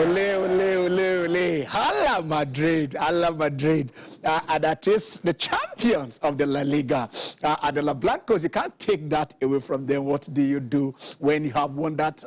Ole, ole, ole, ole. Hala Madrid, Hala Madrid. And that is the champions of the La Liga. And the La Blancos, you can't take that away from them. What do you do when you have won that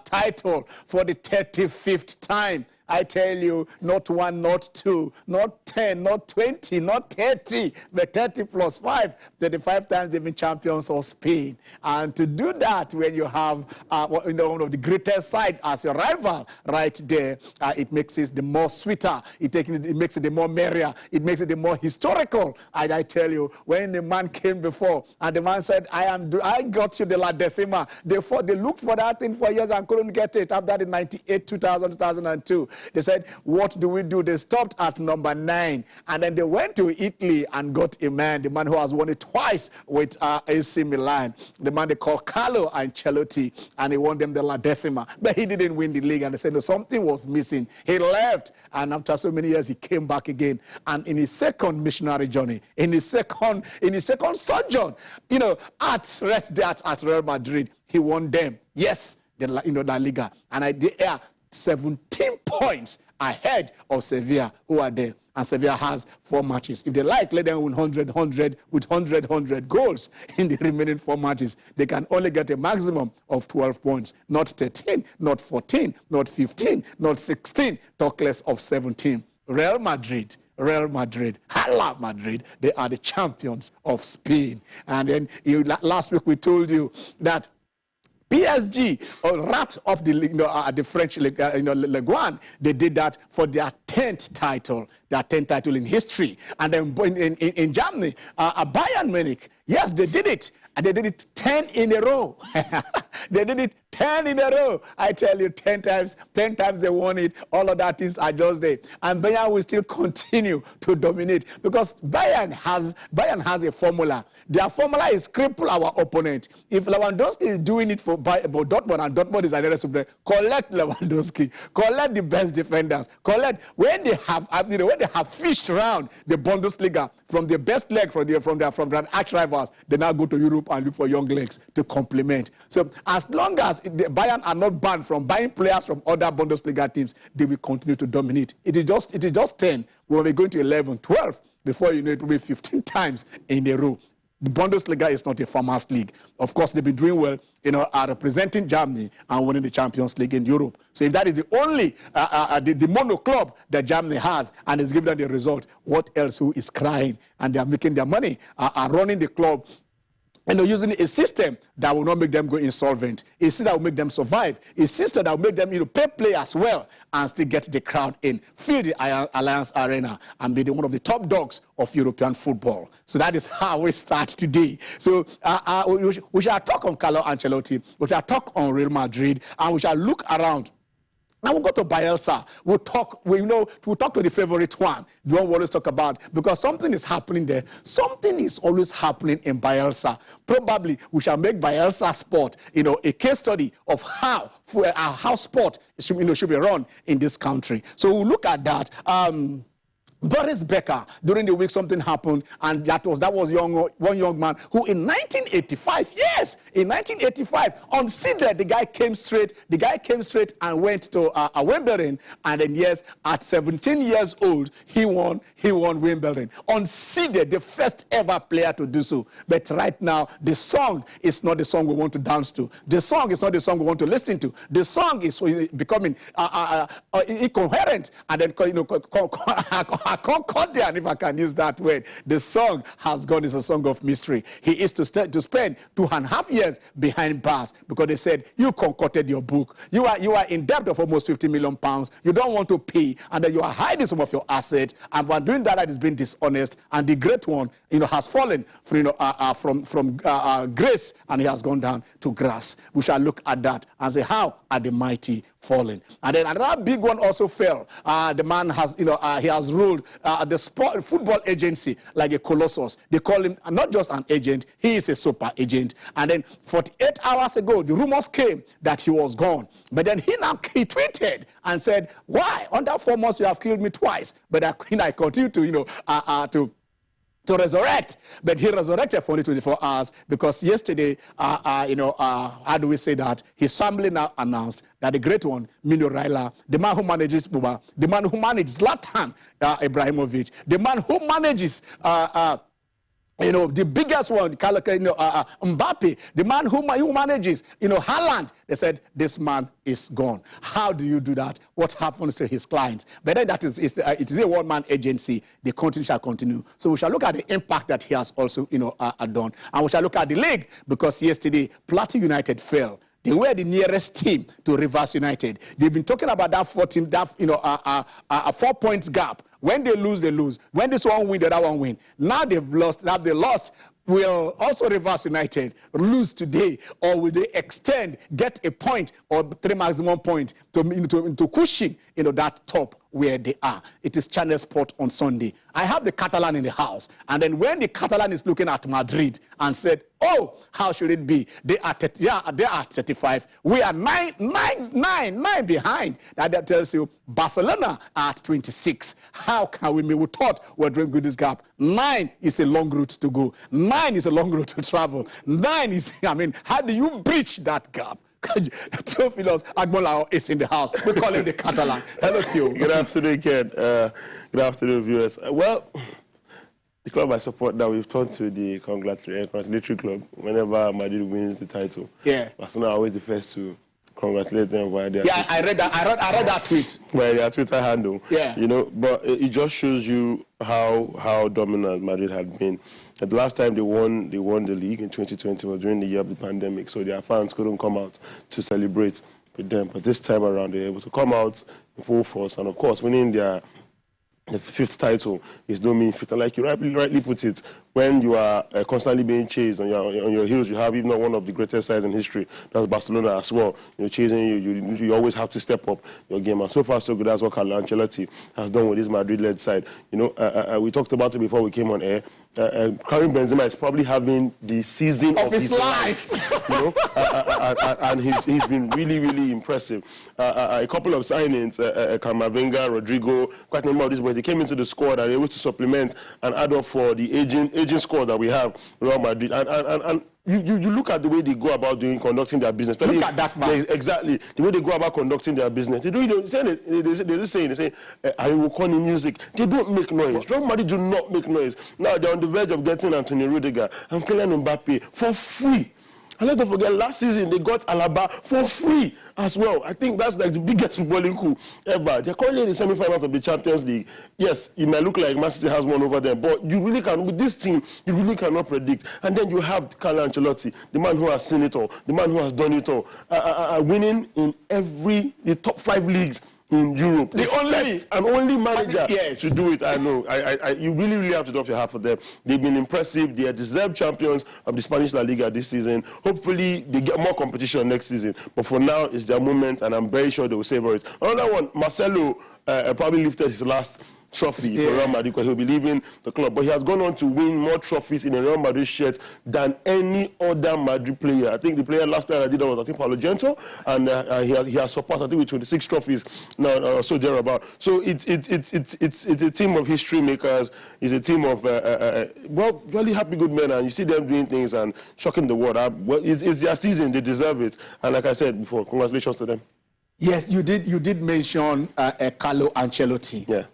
title for the 35th time? I tell you, not one, not two, not 10, not 20, not 30, but 30 plus 5, 35 times they've been champions of Spain. And to do that when you have one of the greatest side as your rival right there, it makes it the more sweeter, it makes it the more merrier, it makes it the more historical. And I tell you, when the man came before and the man said, I got you the La Decima, they looked for that thing for years and couldn't get it. After the 98, 2000, 2002. They said, what do we do? They stopped at number 9. And then they went to Italy and got a man, the man who has won it twice with AC Milan, the man they call Carlo Ancelotti, and he won them the La Decima. But he didn't win the league, and they said, no, something was missing. He left, and after so many years, he came back again. And in his second missionary journey, in his second sojourn, at Real Madrid, he won them. Yes, the La Liga. And they are 17 points ahead of Sevilla, who are there. And Sevilla has 4 matches. If they like, let them win 100 with 100 goals in the remaining 4 matches. They can only get a maximum of 12 points, not 13, not 14, not 15, not 16, talk less of 17. Real Madrid, Hala Madrid, they are the champions of Spain. And then last week we told you that PSG, or rat of the French Ligue 1, they did that for their 10th title in history. And then in Germany, Bayern Munich, yes, they did it. And they did it 10 in a row. They did it 10 in a row. I tell you, 10 times they won it. All of that things are just there. And Bayern will still continue to dominate because Bayern has a formula. Their formula is cripple our opponent. If Lewandowski is doing it for Dortmund, and Dortmund is another super, collect Lewandowski, collect the best defenders, collect when they have fished around the Bundesliga from the best leg from their arch rivals, they now go to Europe and look for young legs to complement. So as long as the Bayern are not banned from buying players from other Bundesliga teams, they will continue to dominate. It is just 10. When we're going to 11, 12, before you know it will be 15 times in a row. The Bundesliga is not a farmers' league. Of course, they've been doing well, representing Germany and winning the Champions League in Europe. So if that is the only, the mono club that Germany has and is giving them the result, what else who is crying? And they are making their money, are running the club, using a system that will not make them go insolvent, a system that will make them survive, a system that will make them pay players well and still get the crowd in, fill the Allianz Arena and be one of the top dogs of European football. So that is how we start today. So we shall talk on Carlo Ancelotti, we shall talk on Real Madrid, and we shall look around. Now we'll go to Bayelsa. We'll talk to the favorite one, the one we always talk about, because something is happening there. Something is always happening in Bayelsa. Probably we shall make Bayelsa sport, a case study of how sport should be run in this country. So we'll look at that. Boris Becker, during the week something happened, and that was one young man who in 1985, yes, in 1985, unseeded, the guy came straight and went to Wimbledon, and then yes, at 17 years old, he won Wimbledon. Unseeded, the first ever player to do so. But right now, the song is not the song we want to dance to. The song is not the song we want to listen to. The song is becoming incoherent, and then Concordian, if I can use that word. The song has gone, it's a song of mystery. He is to spend 2.5 years behind bars because they said, you concocted your book. You are in debt of almost 50 million pounds. You don't want to pay, and then you are hiding some of your assets. And when doing that, that is being dishonest. And the great one, has fallen from grace, and he has gone down to grass. We shall look at that and say, how are the mighty fallen? And then another big one also fell. The man has, he has ruled the football agency like a colossus. They call him not just an agent, he is a super agent. And then 48 hours ago, the rumors came that he was gone. But then he tweeted and said, why? Under 4 months, you have killed me twice. But I continue to, to resurrect, but he resurrected for only 24 hours because yesterday, how do we say that? His family now announced that the great one, Mino Raila, the man who manages Buba, the man who manages Zlatan Ibrahimovic, the man who manages the biggest one, Mbappe, the man who manages, Haaland, they said, this man is gone. How do you do that? What happens to his clients? But then it is a one-man agency. The country shall continue. So we shall look at the impact that he has also, done. And we shall look at the league because yesterday, Plateau United fell. They were the nearest team to Rivers United. They've been talking about that 4 points gap. When they lose, they lose. When this one win, the other one win. Now they've lost. Now they lost. Will also Rivers United lose today, or will they extend, get a point or 3 maximum point to cushion that top where they are? It is Channel Sport on Sunday. I have the Catalan in the house, and then when the Catalan is looking at Madrid and said, "Oh, how should it be? They are 35. We are nine behind." That tells you Barcelona are at 26. How can we? We thought we're doing good this gap. 9 is a long route to go. 9 is a long route to travel. 9 is, how do you bridge that gap? Theophilus Agbolao is in the house. We call him the Catalan. Hello to you. Good afternoon, Ken. Good afternoon, viewers. Well, the club I support now, we've turned to the congratulatory club whenever Madrid wins the title. Yeah. Barcelona are always the first to congratulate them via their Twitter. I read that tweet. Via their Twitter handle. Yeah. But it just shows you how dominant Madrid had been. The last time they won the league in 2020 was during the year of the pandemic, so their fans couldn't come out to celebrate with them. But this time around, they're able to come out in full force, and of course, winning their 5th title is no mean feat. And like you rightly put it, when you are constantly being chased on your heels, you have even one of the greatest sides in history. That's Barcelona as well. Chasing you always have to step up your game. And so far, so good. That's what Carlo Ancelotti has done with his Madrid-led side. We talked about it before we came on air. Karim Benzema is probably having the season of his life. And he's been really, really impressive. A couple of signings, Camavinga, Rodrigo, quite a number of these boys, they came into the squad and they were able to supplement and add up for the aging squad that we have Real Madrid. And you look at the way they go about conducting their business. Look at that man. Exactly. The way they go about conducting their business. They say, I will call in music. They don't make noise. Real Madrid do not make noise. Now they're on the verge of getting Antonio Rudiger and Kylian Mbappe for free. And let's not forget, last season they got Alaba for free as well. I think that's like the biggest footballing coup ever. They're currently in the semi-finals of the Champions League. Yes, it might look like Man City has one over them, but you really can, with this team, you really cannot predict. And then you have Carlo Ancelotti, the man who has seen it all, the man who has done it all, winning in the top 5 leagues in Europe. The only manager to do it. I know. You really, really have to drop your hat for them. They've been impressive. They are deserved champions of the Spanish La Liga this season. Hopefully, they get more competition next season. But for now, it's their moment, and I'm very sure they will savor it. Another one, Marcelo probably lifted his last trophy for Real Madrid because he'll be leaving the club. But he has gone on to win more trophies in a Real Madrid shirt than any other Madrid player. I think the last player that did that was, Paulo Gento, and he has surpassed, I think, with 26 trophies now, so thereabout. So it's a team of history makers. It's a team of really happy good men, and you see them doing things and shocking the world. It's their season; they deserve it. And like I said before, congratulations to them. Yes, you did mention Carlo Ancelotti. Yeah.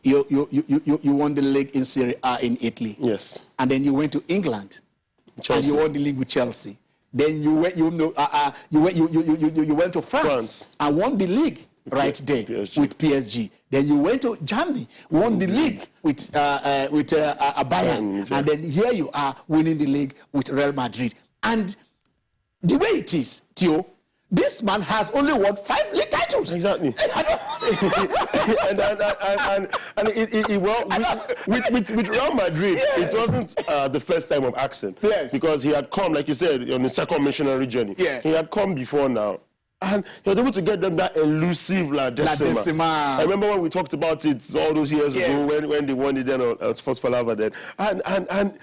You won the league in Serie A in Italy. Yes. And then you went to England. Chelsea. And you won the league with Chelsea. Then you went to France and won the league right there with PSG. Then you went to Germany, won the league with Bayern, and then here you are winning the league with Real Madrid. And the way it is, Theo, this man has only won 5 league titles. Exactly. With Real Madrid, it wasn't the first time of accent. Yes. Because he had come, like you said, on the second missionary journey. Yeah. He had come before now. And he was able to get them that elusive La Decima. I remember when we talked about it all those years ago when they won it then on Sports Palava then. And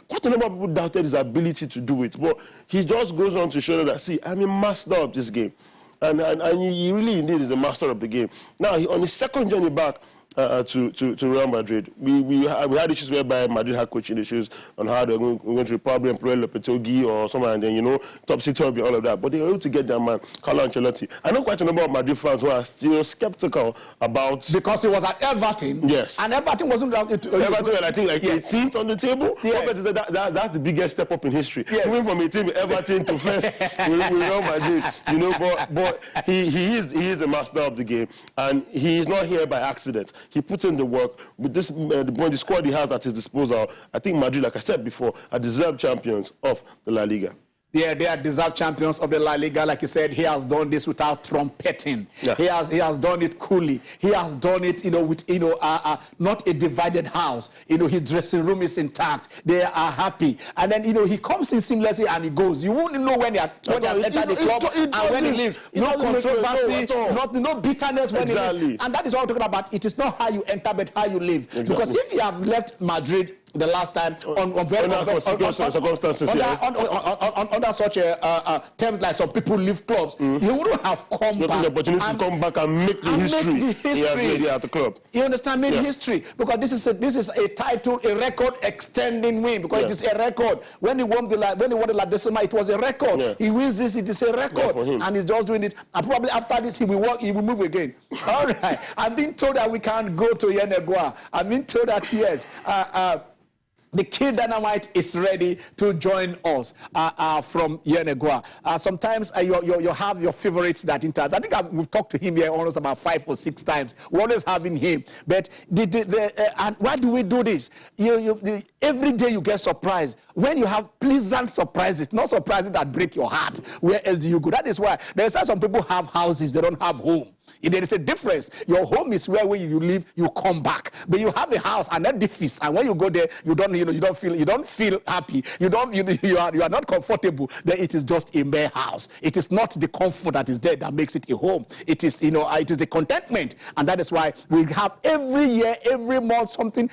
quite a number of people doubted his ability to do it, but he just goes on to show that, see, I'm a master of this game. And he really indeed is the master of the game. Now, on his second journey back, to Real Madrid. We had issues whereby Madrid had coaching issues on how they're going to probably employ Lopetegui or someone, and then, you know, top 6 and all of that. But they were able to get their man, Carlo Ancelotti. I know quite a number of Madrid fans who are still skeptical about... Because he was at Everton. Yes. And Everton wasn't... Everton were, I think, like 18th on the table. Yes. That's the biggest step up in history. Yes. Moving from 18th Everton to first with Real Madrid. You know, but he is a master of the game. And he is not here by accident. He puts in the work with this the squad he has at his disposal. I think Madrid, like I said before, are deserved champions of the La Liga. Yeah, they are deserved champions of the La Liga. Like you said, he has done this without trumpeting. Yeah. He has done it coolly. He has done it, you know, with, you know, not a divided house. You know, his dressing room is intact. They are happy, and then, you know, he comes in seamlessly and he goes. You won't know when he has entered the club and when he leaves. No controversy, no bitterness when he leaves. And that is what I'm talking about. It is not how you enter, but how you live. Exactly. Because if you have left Madrid the last time under such terms like some people leave clubs, he wouldn't have come back. The opportunity to come back and make the history he has made at the club. You understand? Made history, because this is a title, a record extending win, because it is a record. When he won the La Decima, it was a record. Yeah. He wins this, it is a record, and he's just doing it. And probably after this, he will move again. All right. I'm being told that we can't go to Yenegua. I'm being told that yes. The Kid Dynamite is ready to join us from Yenegua. Sometimes you have your favorites that interact. I think we've talked to him here almost about 5 or 6 times. We're always having him. But and why do we do this? Every day you get surprised. When you have pleasant surprises, not surprises that break your heart, where else do you go? That is why there's some people have houses, they don't have home. There is a difference. Your home is where when you live, you come back. But you have a house, an edifice, and when you go there, you don't feel happy. You are not comfortable. Then it is just a mere house. It is not the comfort that is there that makes it a home. It is, it is the contentment, and that is why we have every year, every month, something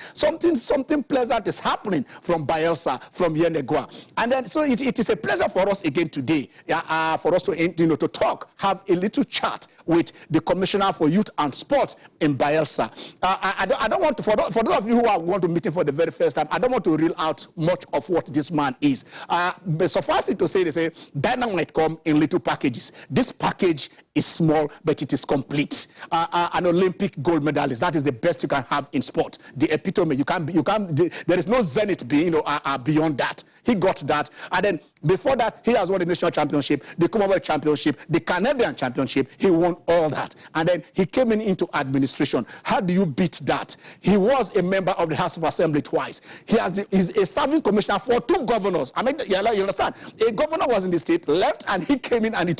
pleasant is happening from Bayelsa, from Yenegua, and then so it is a pleasure for us again today, for us to talk, have a little chat with the Commissioner for Youth and Sport in Bayelsa. I don't want to, for those of you who are going to meet him for the very first time, I don't want to reel out much of what this man is. But suffice it to say, they say dynamite come in little packages. This package is small, but it is complete. An Olympic gold medalist, that is the best you can have in sport. The epitome, there is no zenith beyond that. He got that, and then before that, he has won the national championship, the Commonwealth championship, the Canadian championship. He won all that, and then he came into administration. How do you beat that? He was a member of the House of Assembly twice. He's a serving commissioner for 2 governors. I mean, you understand? A governor was in the state, left, and he came in and he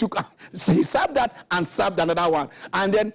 served that and served another one, and then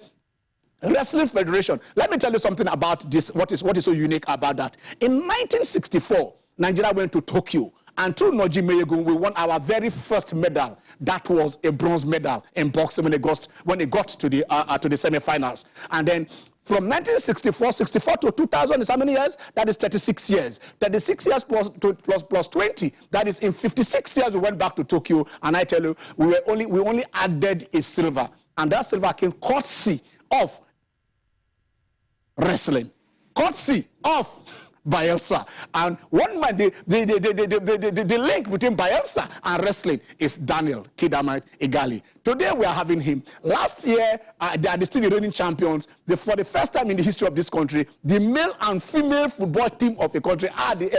Wrestling Federation. Let me tell you something about this. What is so unique about that? In 1964, Nigeria went to Tokyo. And through Noji Meyegun, we won our very first medal. That was a bronze medal in boxing when it got to the semi-finals. And then from 1964 to 2000 is how many years? That is 36 years. 36 years plus 20. That is in 56 years we went back to Tokyo. And I tell you, we only added a silver. And that silver came courtesy of wrestling. Courtesy of Bayelsa. And one man, the link between Bayelsa and wrestling is Daniel Kidamite Igali. Today we are having him. Last year, they are still the reigning champions. For the first time in the history of this country, the male and female football team of the country are the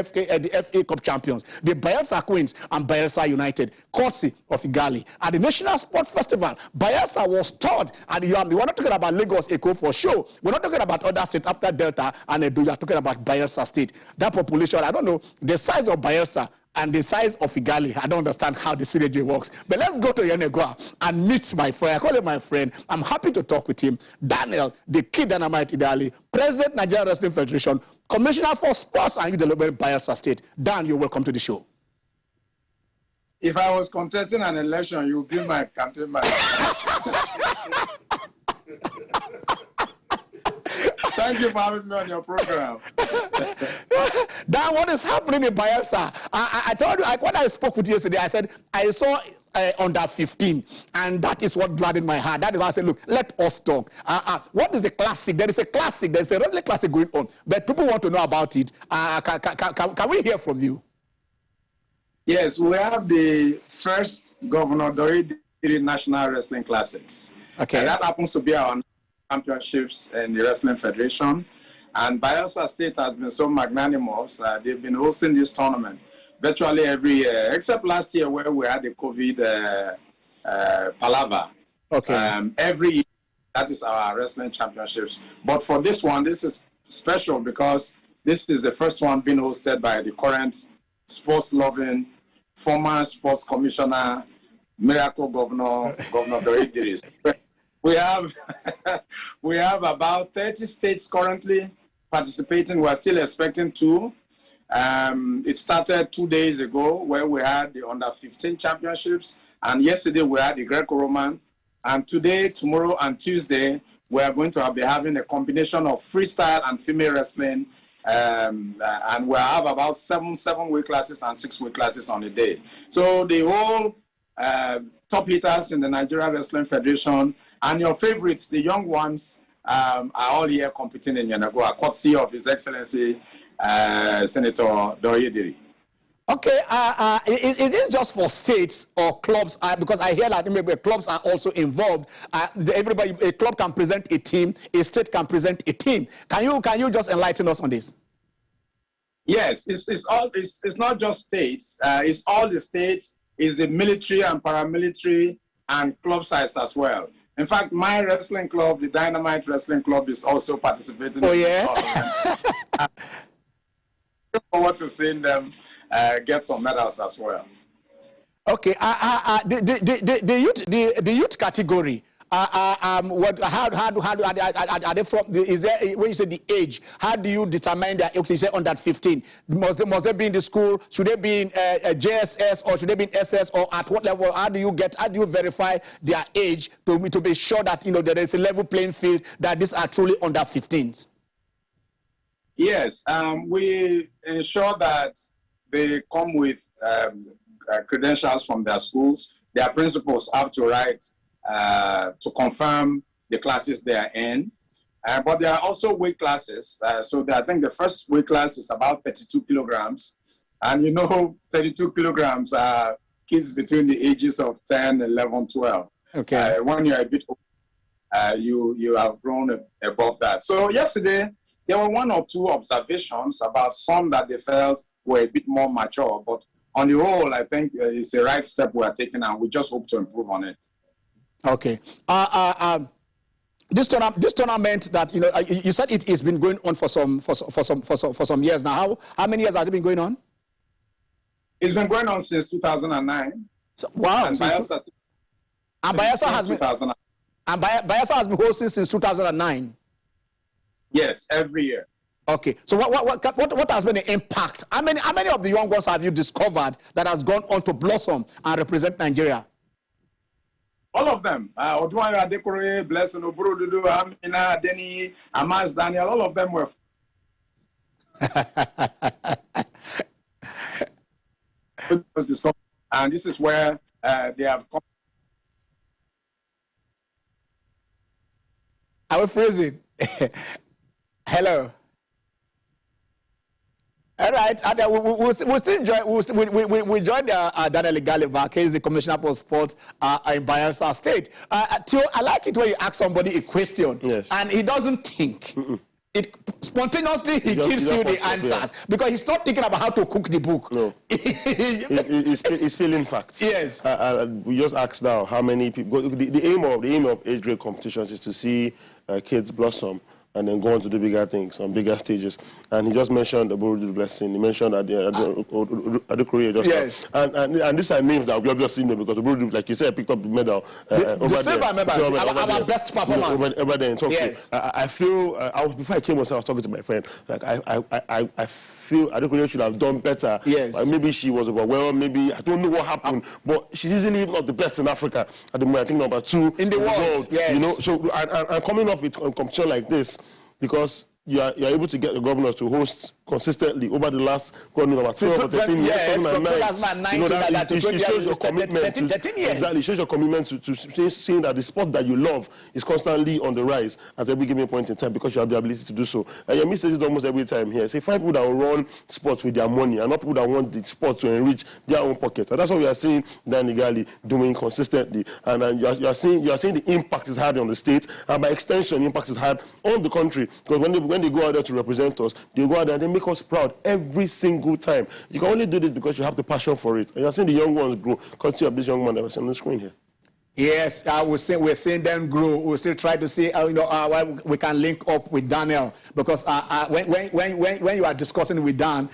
FA Cup champions. The Bayelsa Queens and Bayelsa United, courtesy of Igali. At the National Sport Festival, Bayelsa was third. And we're not talking about Lagos, Eko for sure. We're not talking about other states after Delta and Edo. You're talking about Bayelsa State. That population, I don't know, the size of Bayelsa and the size of Igali, I don't understand how the synergy works. But let's go to Yenegua and meet my friend. I call him my friend. I'm happy to talk with him. Daniel, the Kid Dynamite Igali, President, Nigerian Wrestling Federation, Commissioner for Sports and Youth Development, Bayelsa State. Dan, you're welcome to the show. If I was contesting an election, you would be my campaign manager. Thank you for having me on your program. Dan, what is happening in Bayelsa? I told you, when I spoke with you yesterday, I said, I saw under 15, and that is what gladdened my heart. That is why I said, look, let us talk. What is the classic? There is a classic. There is a wrestling classic going on, but people want to know about it. Can we hear from you? Yes, we have the first Governor Doridi National Wrestling Classics. Okay. And that happens to be our championships in the Wrestling Federation. And Bayelsa State has been so magnanimous. They've been hosting this tournament virtually every year, except last year where we had the COVID palaver. Okay. Every year, that is our wrestling championships. But for this one, this is special because this is the first one being hosted by the current sports-loving former sports commissioner, Miracle Governor Doridi. We have about 30 states currently participating. We're still expecting 2. It started 2 days ago where we had the under-15 championships, and yesterday we had the Greco-Roman, and today, tomorrow, and Tuesday we are going to be having a combination of freestyle and female wrestling, and we'll have about 7 weight classes and 6 weight classes on a day. So the whole top hitters in the Nigeria Wrestling Federation and your favorites, the young ones, are all here competing in Yenagoa, courtesy of His Excellency Senator Doridi. Okay, is it just for states or clubs? Because I hear that maybe clubs are also involved. A club can present a team, a state can present a team. Can you just enlighten us on this? Yes, it's not just states. It's all the states. It's the military and paramilitary and club sides as well. In fact, my wrestling club, the Dynamite Wrestling Club, is also participating. Oh, yeah? Look forward to seeing them get some medals as well. Okay, the youth category, how are they from? Is there, when you say the age, how do you determine their age? You say under 15. Must they be in the school? Should they be in JSS or should they be in SS, or at what level? How do you verify their age to be sure that there is a level playing field, that these are truly under 15s? Yes, we ensure that they come with credentials from their schools. Their principals have to write to confirm the classes they are in. But there are also weight classes. So I think the first weight class is about 32 kilograms. And 32 kilograms are kids between the ages of 10, 11, 12. Okay. When you're a bit older, you have grown above that. So yesterday, there were 1 or 2 observations about some that they felt were a bit more mature. But on the whole, I think it's the right step we are taking, and we just hope to improve on it. Okay. This tournament that you said it has been going on for some years now. How many years has it been going on? It's been going on since 2009. So, wow. And Bayelsa has been hosting since 2009. Yes, every year. Okay. So what has been the impact? How many of the young ones have you discovered that has gone on to blossom and represent Nigeria? All of them. Odwanya Dekore, Blessing Obrududu, Amina, Denny, Amas, Daniel, all of them were. And this is where they have come. Are we freezing? Hello. All right, we'll still join. We joined Daniel Galiva, who is the Commissioner for Sport in Bayelsa State. Theo, I like it when you ask somebody a question, yes, and he doesn't think. It spontaneously he gives you the answers, because he's not thinking about how to cook the book. No, he's feeling facts. Yes. We just asked now how many people. The aim of age grade competitions is to see kids blossom and then go on to do bigger things on bigger stages. And he just mentioned the Burudu Blessing. He mentioned Adekore just yes. And these are names that we obviously know, because the Burudu, like you said, picked up the medal the silver medal, our best performance. Over there in Tokyo. Yes. I feel before I came on, I was talking to my friend. Like I feel Adekore should have done better. Yes. Maybe she was overwhelmed. Maybe I don't know what happened, but she's easily not the best in Africa at the moment. I think number 2 in the world. Yes. So and coming off with a competition like this, because you are able to get the governors to host consistently over the last, about 12 or 13 years, yes, 2009. You know, that it shows your commitment to, 13 years. exactly, it shows your commitment to seeing that the sport that you love is constantly on the rise at every given point in time because you have the ability to do so. And Yemi says it almost every time here. Say, find people that will run sports with their money and not people that want the sport to enrich their own pockets. And that's what we are seeing Dan Igali doing consistently. And you are seeing the impact it's had on the state, and by extension, the impact it's had on the country. Because when they go out there to represent us, they go out there and they make us proud every single time. You can only do this because you have the passion for it. And you're seeing the young ones grow, courtesy of this young man that was on the screen here. Yes, we're seeing them grow. We'll still try to see we can link up with Daniel, because when you are discussing with Dan,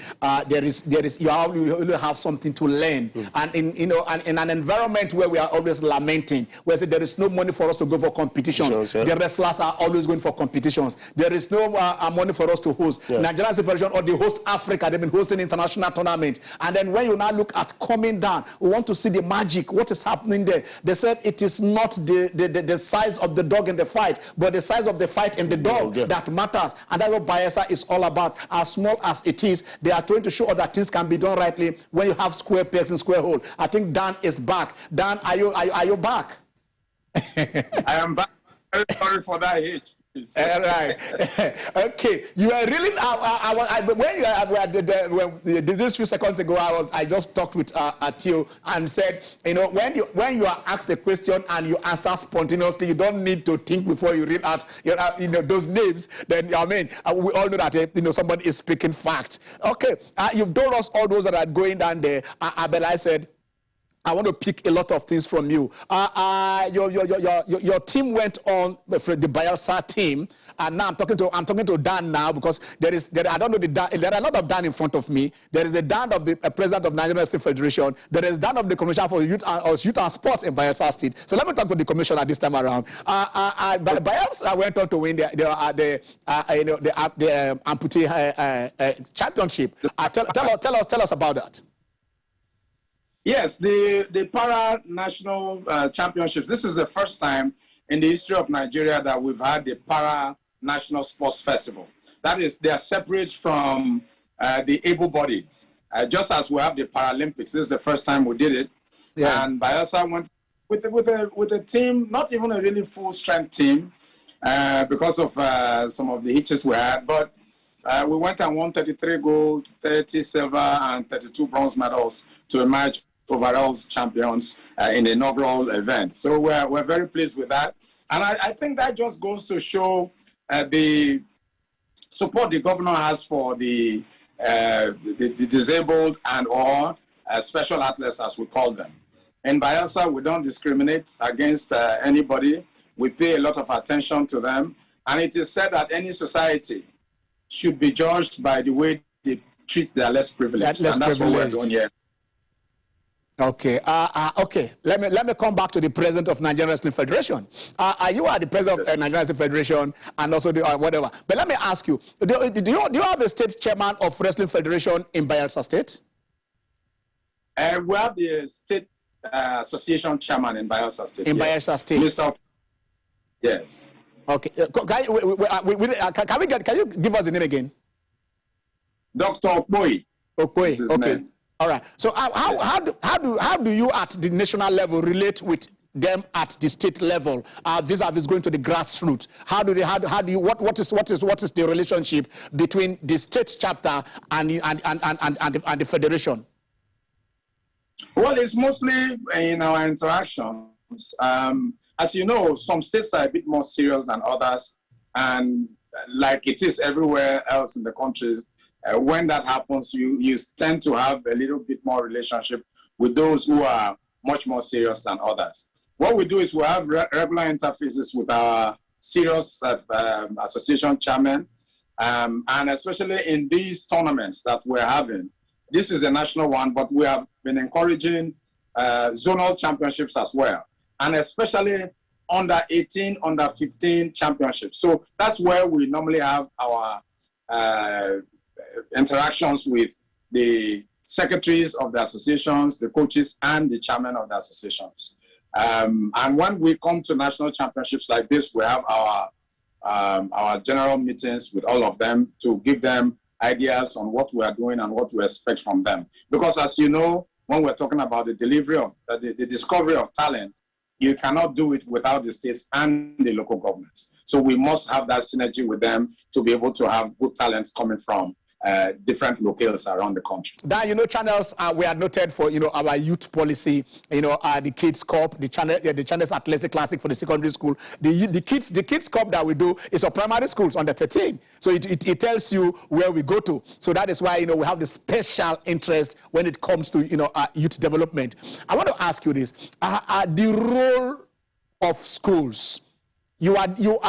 you have something to learn, and in an environment where we are always lamenting, where there is no money for us to go for competitions. The wrestlers are always going for competitions. There is no money for us to host. Nigerian Federation or the host Africa, they've been hosting international tournament, and then when you now look at coming down, we want to see the magic. What is happening there? They said it is not the size of the dog in the fight, but the size of the fight in the dog that matters. And that's what Bayelsa is all about. As small as it is, they are trying to show that things can be done rightly when you have square pegs in square hole. I think Dan is back. Dan, are you back? I am back. Very sorry for that hitch. Right. Okay. You are really. When these few seconds ago, I just talked with Atio and said, when you are asked a question and you answer spontaneously, you don't need to think before you read out those names. Then we all know that somebody is speaking facts. Okay. You've told us all those that are going down there. But I said, I want to pick a lot of things from you. Your team went on the Bayelsa team, and now I'm talking to Dan now, because there are a lot of Dan in front of me. There is the Dan of the president of Nigerian State Federation. There is Dan of the Commissioner for Youth and Sports in Bayelsa State. So let me talk to the commissioner this time around. Bayelsa went on to win the amputee championship. Tell us about that. Yes, the para-national championships. This is the first time in the history of Nigeria that we've had the para-national sports festival. That is, they are separate from the able-bodied. Just as we have the Paralympics, this is the first time we did it. Yeah. And Bayelsa went with a team, not even a really full-strength team, because of some of the hitches we had. But we went and won 33 gold, 30 silver, and 32 bronze medals to emerge overall champions in the inaugural event. So we're very pleased with that. And I think that just goes to show the support the governor has for the disabled and or special athletes, as we call them. In Bayelsa, we don't discriminate against anybody. We pay a lot of attention to them. And it is said that any society should be judged by the way they treat their less privileged. And that's what we're doing here. Okay. Okay. Let me come back to the president of Nigerian Wrestling Federation. You are the president of Nigerian Wrestling Federation, and also the whatever. But let me ask you: do you have a state chairman of Wrestling Federation in Bayelsa State? We have the state association chairman in Bayelsa State. In Bayelsa State. Mr. Yes. Okay. Can you give us the name again? Dr. Okpoyi. Okpoyi. Okay. Name. All right. So how do you at the national level relate with them at the state level, vis-a-vis going to the grassroots? What is the relationship between the state chapter and the federation? Well, it's mostly in our interactions. As you know, some states are a bit more serious than others, and like it is everywhere else in the countries, when that happens, you tend to have a little bit more relationship with those who are much more serious than others. What we do is we have regular interfaces with our serious association chairman, and especially in these tournaments that we're having. This is a national one, but we have been encouraging zonal championships as well, and especially under 18, under 15 championships. So that's where we normally have our interactions with the secretaries of the associations, the coaches, and the chairman of the associations. And when we come to national championships like this, we have our general meetings with all of them to give them ideas on what we are doing and what we expect from them. Because as you know, when we're talking about the delivery of the discovery of talent, you cannot do it without the states and the local governments. So we must have that synergy with them to be able to have good talents coming from different locales around the country. That, you know, channels we are noted for, you know, our youth policy, you know, the Kids Cup, the channels Athletic Classic for the secondary school. The kids Cup that we do is for primary schools under 13. So it tells you where we go to. So that is why, you know, we have the special interest when it comes to, you know, youth development. I want to ask you this: the role of schools. You are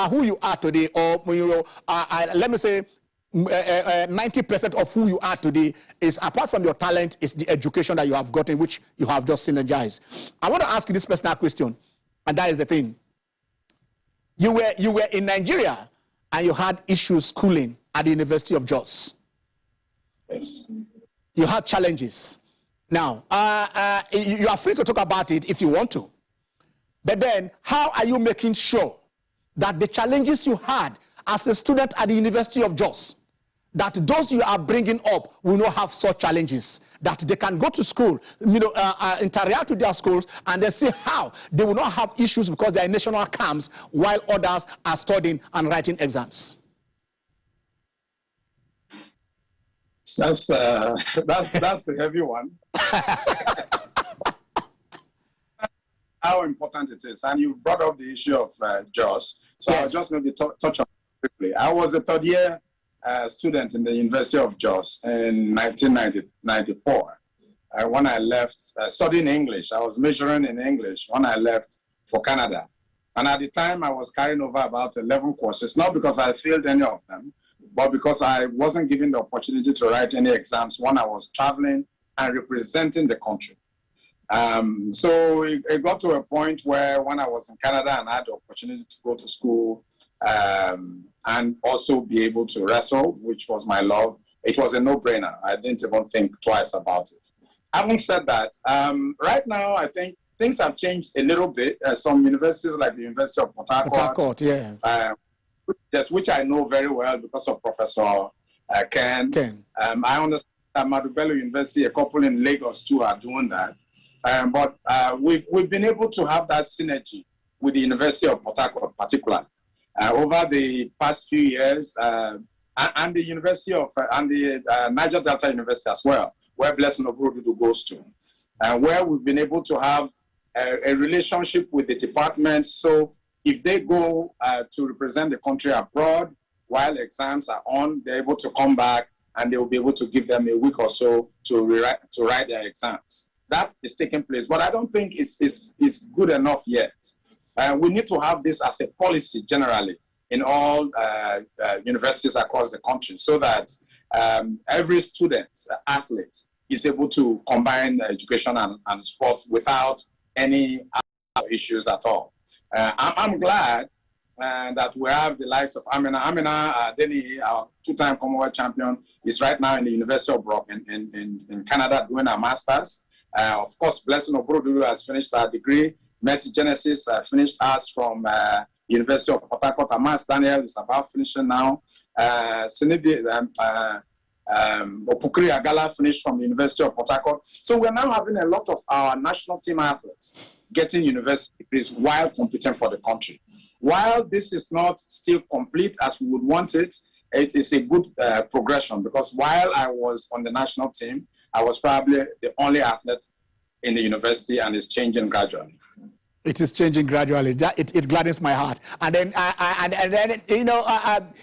who you are today, or you know, let me say, 90% of who you are today is, apart from your talent, is the education that you have gotten, which you have just synergized. I want to ask you this personal question, and that is the thing. You were in Nigeria and you had issues schooling at the University of Jos. Yes. You had challenges. Now, you are free to talk about it if you want to. But then, how are you making sure that the challenges you had as a student at the University of Jos, that those you are bringing up will not have such challenges, that they can go to school, you know, interact with their schools, and they see how they will not have issues because they are in national camps while others are studying and writing exams? That's a heavy one. How important it is, and you brought up the issue of Jos, so yes. I'll just maybe touch on it quickly. I was a third-year student in the University of Jos in 1994. When I left, studying English, I was majoring in English when I left for Canada. And at the time, I was carrying over about 11 courses, not because I failed any of them, but because I wasn't given the opportunity to write any exams when I was traveling and representing the country. So it got to a point where when I was in Canada and I had the opportunity to go to school and also be able to wrestle, which was my love, it was a no-brainer. I didn't even think twice about it. Having said that, right now I think things have changed a little bit. Some universities like the University of Port Harcourt, yeah. Yes, which I know very well because of Professor Ken. I understand that Madubelo University, a couple in Lagos too, are doing that. But we've been able to have that synergy with the University of Port Harcourt particularly. Over the past few years, and the University of, and the Niger Delta University as well, where Blessing Obrodudu goes to, where we've been able to have a relationship with the departments. So if they go to represent the country abroad while exams are on, they're able to come back and they will be able to give them a week or so to write their exams. That is taking place, but I don't think it's good enough yet. We need to have this as a policy generally in all universities across the country, so that every student, athlete, is able to combine education and sports without any issues at all. I'm glad that we have the likes of Amina Deni, our two-time Commonwealth champion, is right now in the University of Brock in Canada doing her master's. Of course, Blessing Obrodudu has finished her degree. Mercy Genesis finished us from University of Port Harcourt. Amas Daniel is about finishing now. Opukri Agala finished from the University of Port Harcourt. So we're now having a lot of our national team athletes getting university degrees while competing for the country. While this is not still complete as we would want it, it is a good progression, because while I was on the national team, I was probably the only athlete in the university, and it's changing gradually. It is changing gradually. It gladdens my heart. And then, you know,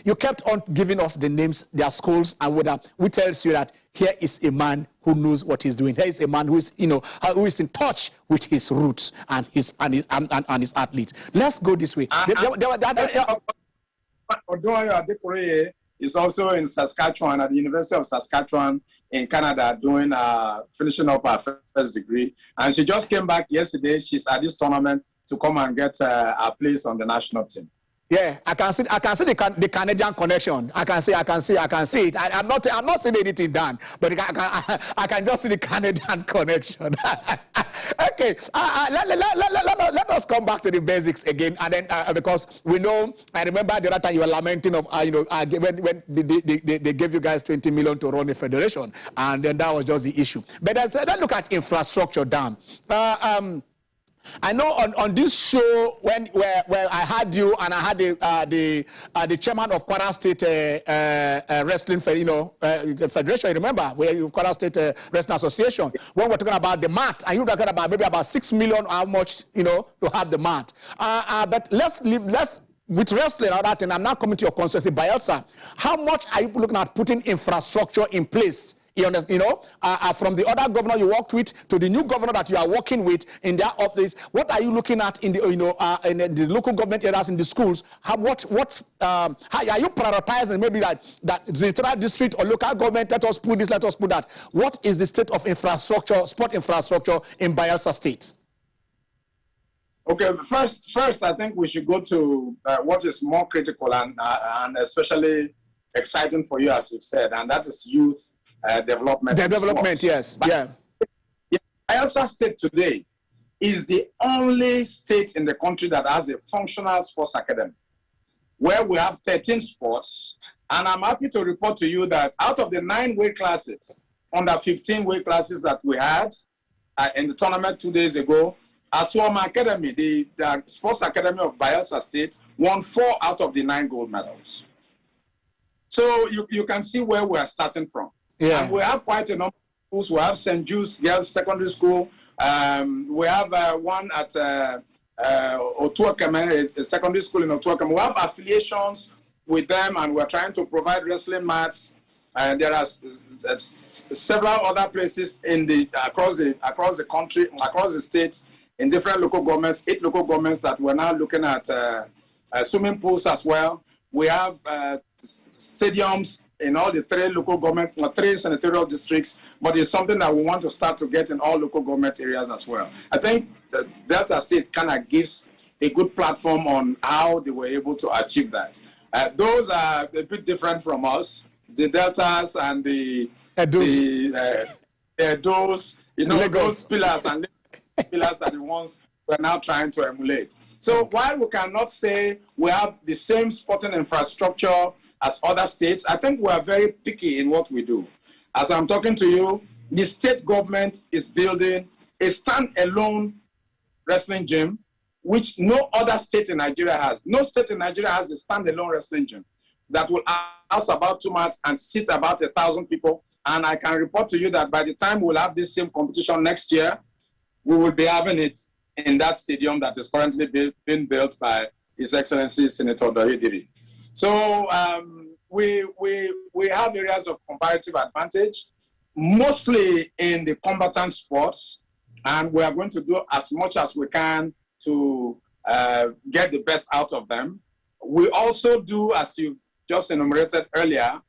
you kept on giving us the names, their schools, and which tells you that here is a man who knows what he's doing. Here is a man who is, you know, who is in touch with his roots and his athletes. Let's go this way. Odoyo is also in Saskatchewan, at the University of Saskatchewan in Canada, doing finishing up her first degree. And she just came back yesterday. She's at this tournament to come and get a place on the national team. Yeah, I can see the Canadian connection. I can see it. I'm not seeing anything done, but I can just see the Canadian connection. Okay, let us come back to the basics again, and then because we know, I remember the other time you were lamenting of when they gave you guys 20 million to run the federation, and then that was just the issue. But let's look at infrastructure down. I know on this show where I had you and I had the chairman of Kwara State Wrestling Federation. Remember where you Kwara State Wrestling Association when we're talking about the mat, and you were talking about maybe about 6 million, how much to have the mat. But let's with wrestling and that, and I'm now coming to your constituency, Bayelsa. How much are you looking at putting infrastructure in place? From the other governor you worked with to the new governor that you are working with in their office, what are you looking at in the in the local government areas, in the schools? How are you prioritizing maybe that the entire district or local government? Let us put this, let us put that. What is the state of infrastructure, sport infrastructure in Bayelsa State? Okay, first, I think we should go to what is more critical and especially exciting for you, as you've said, and that is youth development. Development, yes. Bayelsa State today is the only state in the country that has a functional sports academy, where we have 13 sports, and I'm happy to report to you that out of the 9 weight classes, under 15 weight classes that we had in the tournament 2 days ago, Aswama Academy, the sports academy of Bayelsa State, won 4 out of the 9 gold medals. So you can see where we are starting from. Yeah. And we have quite a number of schools. We have St. Jude's Girls Secondary School. We have one at Otuakame, a secondary school in Otuakame. We have affiliations with them, and we're trying to provide wrestling mats. And there are several other places across the country, across the states, in different local governments, 8 local governments that we're now looking at swimming pools as well. We have stadiums in all the 3 local governments, 3 senatorial districts, but it's something that we want to start to get in all local government areas as well. I think Delta State kind of gives a good platform on how they were able to achieve that. Those are a bit different from us. The Deltas and the those pillars and pillars are the ones we're now trying to emulate. So while we cannot say we have the same sporting infrastructure as other states, I think we are very picky in what we do. As I'm talking to you, the state government is building a stand-alone wrestling gym, which no other state in Nigeria has. No state in Nigeria has a stand-alone wrestling gym that will house about 2 mats and seat about 1,000 people. And I can report to you that by the time we'll have this same competition next year, we will be having it in that stadium that is currently being built by His Excellency Senator Doyediri. So we have areas of comparative advantage, mostly in the combatant sports, and we are going to do as much as we can to get the best out of them. We also do, as you've just enumerated earlier,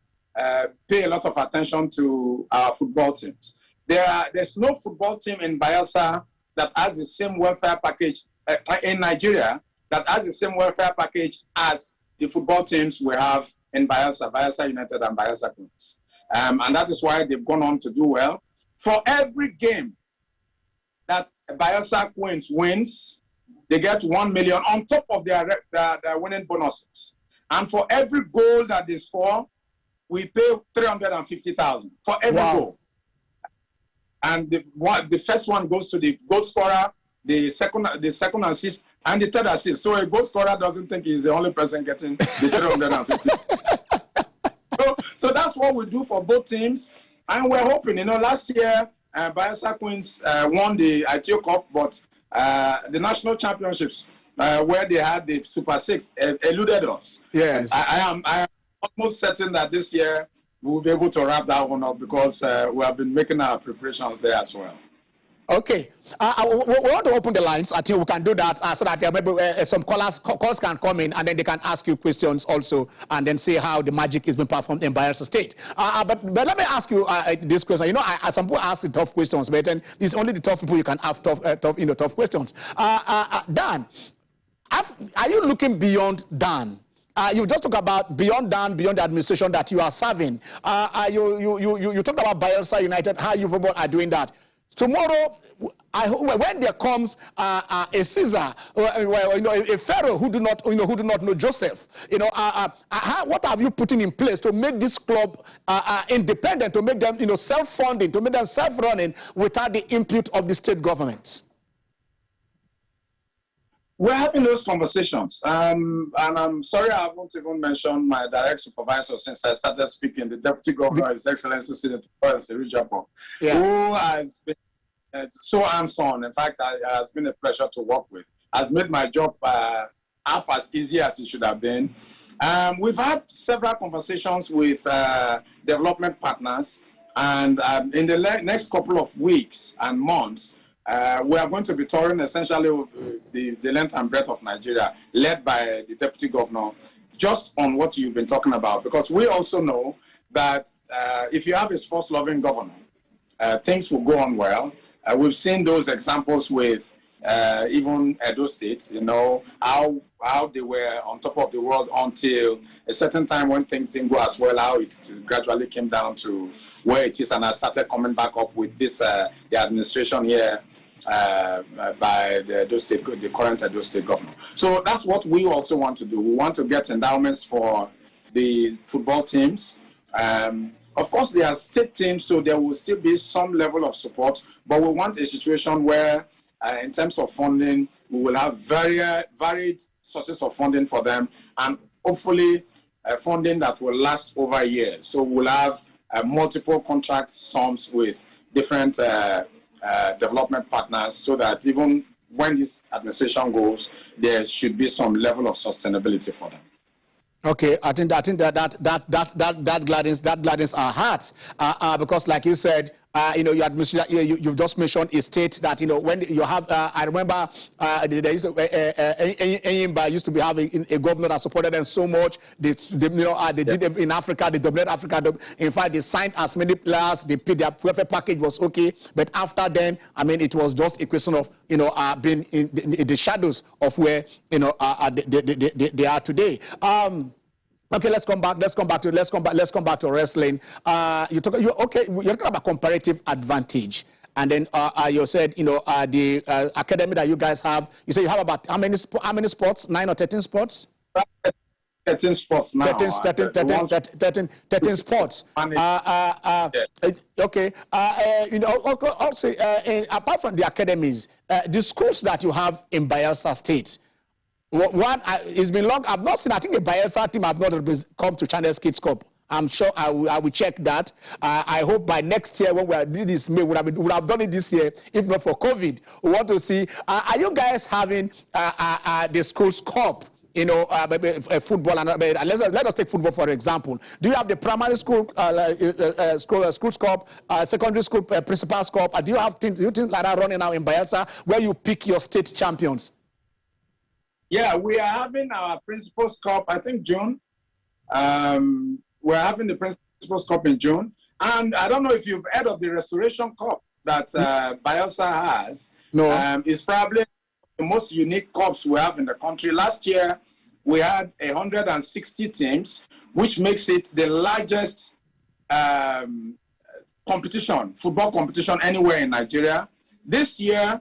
pay a lot of attention to our football teams. There's no football team in Bayelsa that has the same welfare package in Nigeria that has the same welfare package as the football teams we have in Bayelsa, Bayelsa United and Bayelsa Queens. And that is why they've gone on to do well. For every game that Bayelsa Queens wins, they get 1 million on top of their winning bonuses. And for every goal that they score, we pay 350,000 for every goal. And the first one goes to the goal scorer, the second assist, and the third assist. So a goal scorer doesn't think he's the only person getting the 350. So that's what we do for both teams. And we're hoping, last year, Bayelsa Queens won the ITO Cup, but the national championships, where they had the Super 6, eluded us. Yes. I am almost certain that this year we'll be able to wrap that one up because we have been making our preparations there as well. Okay. We want to open the lines. I think we can do that so that maybe some calls can come in and then they can ask you questions also and then see how the magic is being performed in Bayelsa State. But let me ask you this question. Some people ask the tough questions, but then it's only the tough people you can have tough questions. Dan, are you looking beyond Dan? You just talk about beyond Dan, beyond the administration that you are serving. You talked about Bayelsa United, how you people are doing that. Tomorrow, I hope when there comes a Caesar, a Pharaoh who do not know Joseph, what have you putting in place to make this club independent, to make them self-funding, to make them self-running without the input of the state governments? We're having those conversations, and I'm sorry I haven't even mentioned my direct supervisor since I started speaking, the Deputy Governor, His Excellency Senator Rijapo, who has been so hands-on. In fact, it has been a pleasure to work with. Has made my job half as easy as it should have been. We've had several conversations with development partners, and in the next couple of weeks and months, we are going to be touring essentially the length and breadth of Nigeria, led by the Deputy Governor, just on what you've been talking about. Because we also know that if you have a sports-loving governor, things will go on well. We've seen those examples with even Edo State, how they were on top of the world until a certain time when things didn't go as well, how it gradually came down to where it is, and I started coming back up with this, the administration here by the current Edo State governor. So that's what we also want to do. We want to get endowments for the football teams. Of course, there are state teams, so there will still be some level of support, but we want a situation where, in terms of funding, we will have varied sources of funding for them, and hopefully funding that will last over years. So we'll have multiple contract sums with different development partners, so that even when this administration goes, there should be some level of sustainability for them. Okay, I think that gladdens our hearts, because like you said, your administration, you've just mentioned a state that when you have, I remember there used to Enyimba used to be having a governor that supported them so much. They did it in Africa, they dominated Africa. In fact, they signed as many players. They paid their welfare package was okay, but after then, I mean, it was just a question of being in the shadows of where they are today. Okay, let's come back to wrestling. You're talking about comparative advantage, and then you said the academy that you guys have. You say you have about how many sports? 9 or 13 sports? 13 sports now. 13 sports. Okay. Also, apart from the academies, the schools that you have in Bayelsa State. One, it's been long. I've not seen. I think the Bayelsa team have not come to Channels Kids Cup. I'm sure I will check that. I hope by next year when we do this, we would have done it this year, if not for COVID. We want to see. Are you guys having the schools cup? Football and let us take football for example. Do you have the primary school schools cup, secondary school principals cup? Do you have things like that running now in Bayelsa where you pick your state champions? Yeah, we are having our Principals Cup, I think June. We're having the Principals Cup in June. And I don't know if you've heard of the Restoration Cup that Bayelsa has. No. It's probably the most unique cups we have in the country. Last year, we had 160 teams, which makes it the largest football competition anywhere in Nigeria. This year,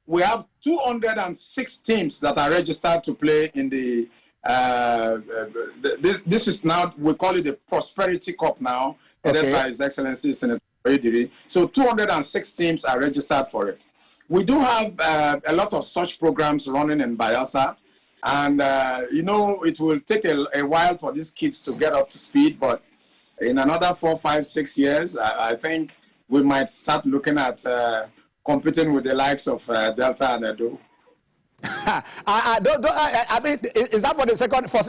we have 206 teams that are registered to play in the, this is now, we call it the Prosperity Cup now, headed by His Excellency Senator Ediri. So 206 teams are registered for it. We do have a lot of such programs running in Bayelsa, and it will take a while for these kids to get up to speed, but in another 4, 5, 6 years, I think we might start looking at competing with the likes of Delta and Edo. I mean, is that for the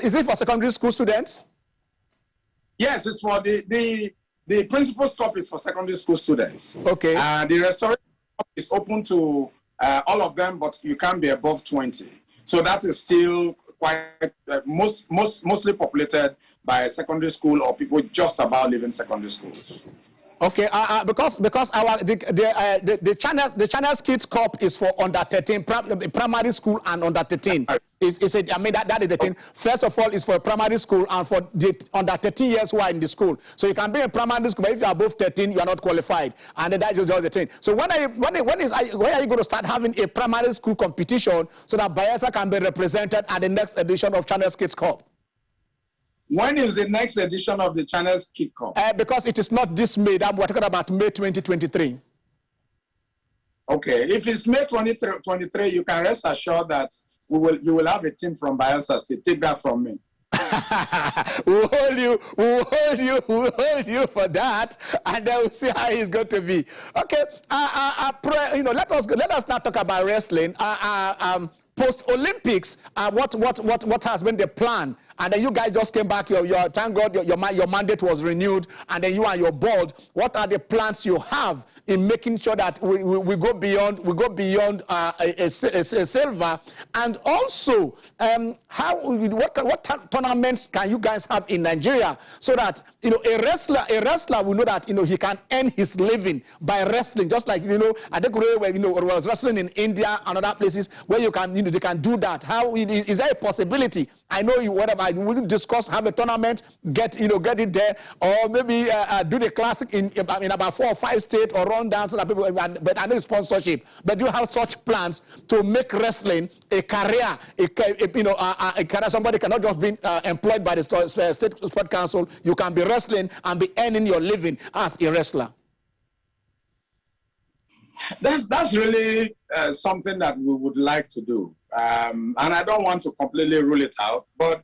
is it for secondary school students? Yes, it's for the Principals Cup is for secondary school students. Okay. The Restoration Cup is open to all of them, but you can't be above 20. So that is still quite mostly populated by secondary school or people just about leaving secondary schools. Okay, because the Channels Kids Cup is for under 13 primary school and under 13. I mean, that is the thing. First of all, it's for primary school and for the under 13 years who are in the school. So you can be in primary school, but if you are above 13, you are not qualified. And then that is just the thing. So when are you going to start having a primary school competition so that Bayelsa can be represented at the next edition of Channels Kids Cup? When is the next edition of the Channels Kids Cup? Because it is not this May. We're talking about May 2023. Okay, if it's May 2023, you can rest assured that you will have a team from Bayelsa State. Take that from me. we'll hold you for that, and then we'll see how it's going to be. Okay, let us now talk about wrestling. Post-Olympics, what has been the plan? And then you guys just came back. Thank God your mandate was renewed, and then you and your board. What are the plans you have in making sure that we go beyond a silver? And also, what tournaments can you guys have in Nigeria so that a wrestler will know that he can earn his living by wrestling, just like I think was wrestling in India and other places where you can they can do that. How is there a possibility? I know you will discuss, have a tournament, get it there, or maybe do the classic in about 4 or 5 states, or run down so that people. But I know sponsorship. But do you have such plans to make wrestling a career? A career. Somebody cannot just be employed by the State Sport Council. You can be wrestling and be earning your living as a wrestler. That's really something that we would like to do. And I don't want to completely rule it out, but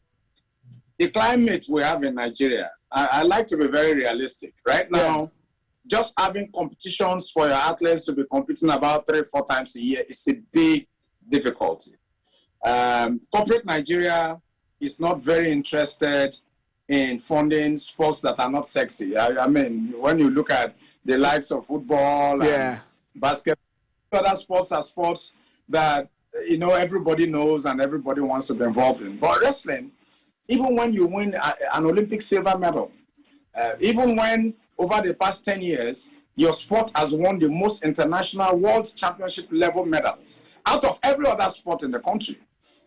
the climate we have in Nigeria, I like to be very realistic. Right now, just having competitions for your athletes to be competing about 3 or 4 times a year is a big difficulty. Corporate Nigeria is not very interested in funding sports that are not sexy. I mean, when you look at the likes of football and basketball, other sports are sports that everybody knows and everybody wants to be involved in. But wrestling, even when you win an Olympic silver medal, even when over the past 10 years, your sport has won the most international world championship level medals out of every other sport in the country.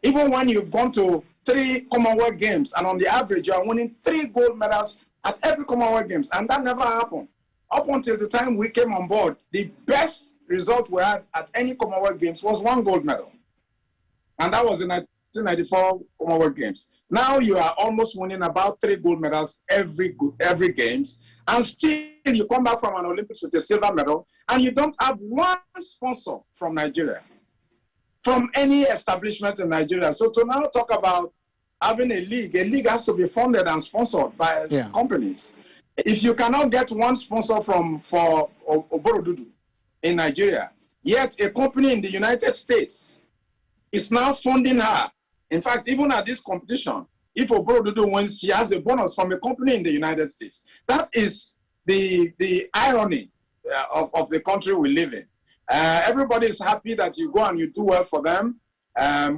Even when you've gone to 3 Commonwealth Games, and on the average, you are winning 3 gold medals at every Commonwealth Games, and that never happened. Up until the time we came on board, the best result we had at any Commonwealth Games was 1 gold medal. And that was in 1994 Commonwealth Games. Now you are almost winning about 3 gold medals every Games, and still you come back from an Olympics with a silver medal, and you don't have 1 sponsor from Nigeria, from any establishment in Nigeria. So to now talk about having a league has to be funded and sponsored by companies. If you cannot get 1 sponsor for Oborodudu in Nigeria, yet a company in the United States is now funding her. In fact, even at this competition, if Oborodudu wins, she has a bonus from a company in the United States. That is the irony of the country we live in. Everybody is happy that you go and you do well for them.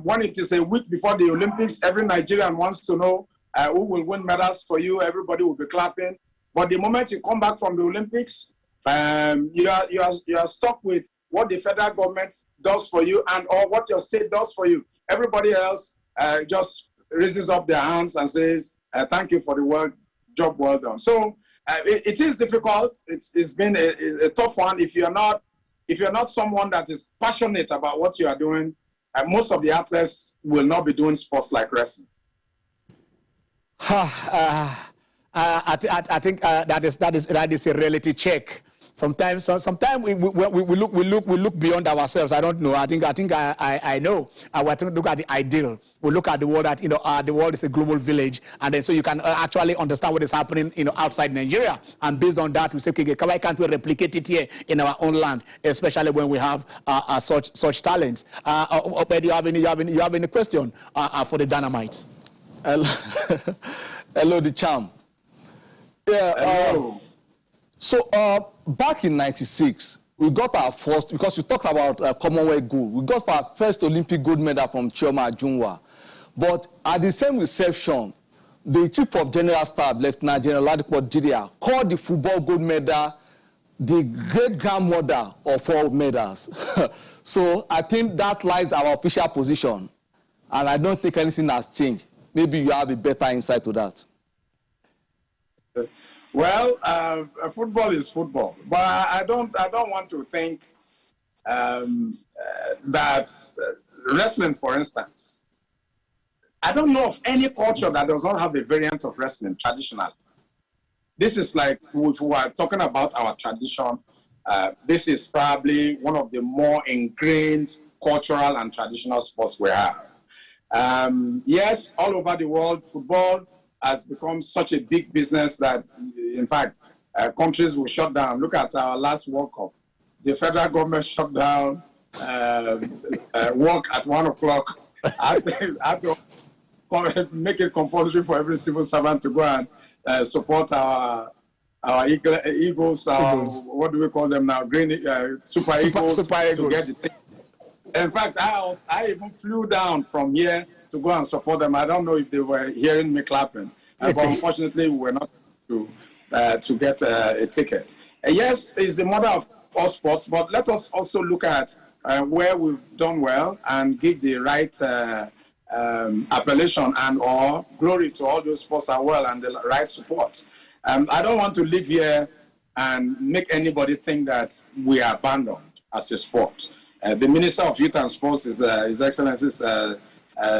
When it is a week before the Olympics, every Nigerian wants to know who will win medals for you. Everybody will be clapping. But the moment you come back from the Olympics, you are stuck with what the federal government does for you or what your state does for you. Everybody else just raises up their hands and says, thank you for the job well done. So it is difficult. It's been a tough one. If you're not someone that is passionate about what you are doing, most of the athletes will not be doing sports like wrestling. I think that is a reality check. Sometimes we look beyond ourselves. I don't know. I think I know. We look at the ideal. We look at the world that the world is a global village, and then so you can actually understand what is happening outside Nigeria. And based on that, we say, okay, why can't we replicate it here in our own land, especially when we have such talents? Do you have any question for the Dynamites? Hello, the champ. Yeah. Hello. So back in '96, we got our first, because you talked about Commonwealth gold, we got our first Olympic gold medal from Chioma Ajunwa. But at the same reception, the Chief of General Staff, Lieutenant General Ladipo Didia, called the football gold medal the great-grandmother of all medals. So I think that lies our official position. and I don't think anything has changed. Maybe you have a better insight to that. Well, football is football, but I don't want to think that wrestling, for instance, I don't know of any culture that does not have a variant of wrestling traditionally. This is like, if we are talking about our tradition, this is probably one of the more ingrained cultural and traditional sports we have. Yes, all over the world, football has become such a big business that, in fact, countries will shut down. Look at our last World Cup. The federal government shut down work at 1 o'clock. I had to make it compulsory for every civil servant to go and support our Eagles, what do we call them now? Super Eagles to get the team. In fact, I even flew down from here to go and support them. I don't know if they were hearing me clapping, but unfortunately, we were not to get a ticket. Yes, it's the mother of all sports, but let us also look at where we've done well and give the right appellation and or glory to all those sports are well and the right support. I don't want to live here and make anybody think that we are abandoned as a sport. The Minister of Youth and Sports, His Excellency's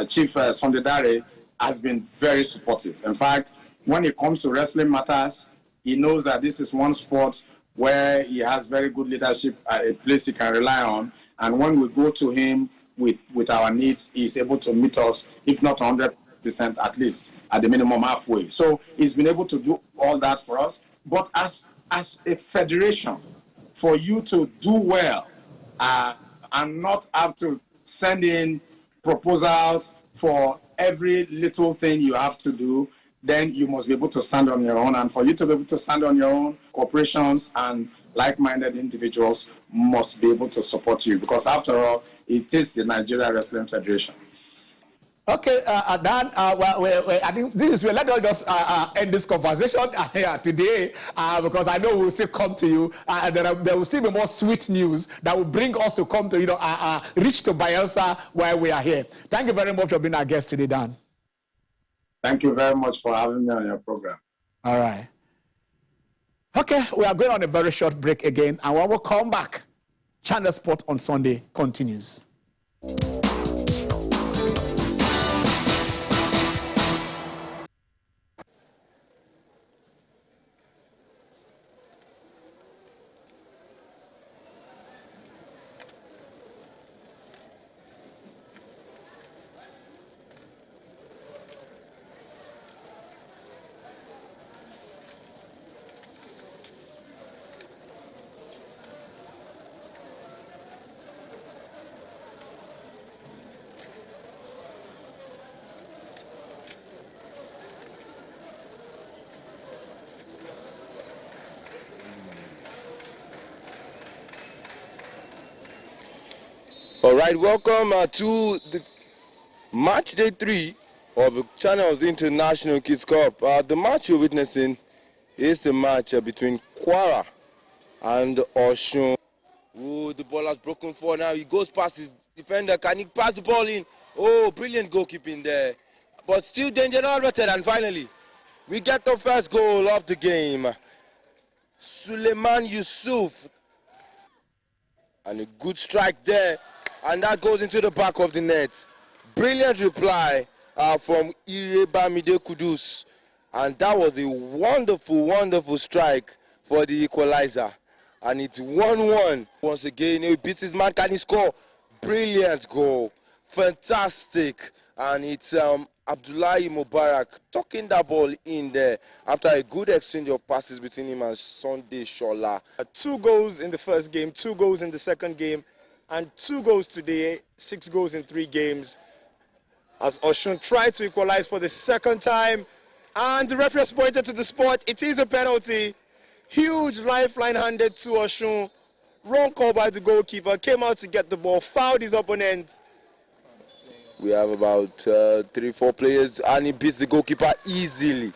Chief Sunday Dare, has been very supportive. In fact, when it comes to wrestling matters, he knows that this is one sport where he has very good leadership, a place he can rely on. And when we go to him with our needs, he's able to meet us, if not 100%, at least at the minimum halfway. So he's been able to do all that for us. But as a federation, for you to do well and not have to send in proposals for every little thing you have to do, then you must be able to stand on your own. And for you to be able to stand on your own, corporations and like-minded individuals must be able to support you, because after all, it is the Nigeria Wrestling Federation. Okay, Dan, I think this is where let us just end this conversation here today, because I know we'll still come to you, and there will still be more sweet news that will bring us to come to, reach to Bayelsa where we are here. Thank you very much for being our guest today, Dan. Thank you very much for having me on your program. All right. Okay, we are going on a very short break again, and when we come back, Channel Sport on Sunday continues. All right, welcome to the match day 3 of the Channels International Kids Cup. The match you're witnessing is the match between Kwara and Osun. Oh, the ball has broken for now. He goes past his defender. Can he pass the ball in? Oh, brilliant goalkeeping there. But still danger averted, and finally, we get the first goal of the game. Suleiman Yusuf. And a good strike there. And that goes into the back of the net. Brilliant reply from Irebamide Kudus. And that was a wonderful, wonderful strike for the equalizer. And it's 1-1. Once again, he beats his man. Can he score? Brilliant goal. Fantastic. And it's Abdullahi Mubarak tucking that ball in there after a good exchange of passes between him and Sunday Shola. 2 goals in the first game, 2 goals in the second game, and 2 goals today, 6 goals in 3 games. As Osun tried to equalize for the second time, and the referee has pointed to the spot. It is a penalty. Huge lifeline handed to Osun. Wrong call by the goalkeeper. Came out to get the ball, fouled his opponent. We have about 3-4 players, and he beats the goalkeeper easily.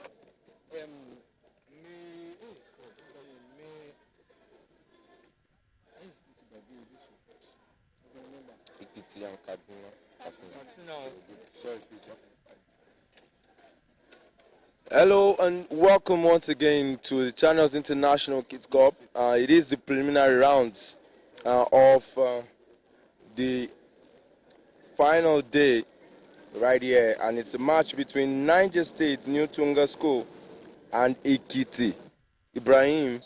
Hello and welcome once again to the Channels International Kids Cup. It is the preliminary rounds of the final day right here, and it's a match between Niger State New Tunga School and Ekiti. Ibrahim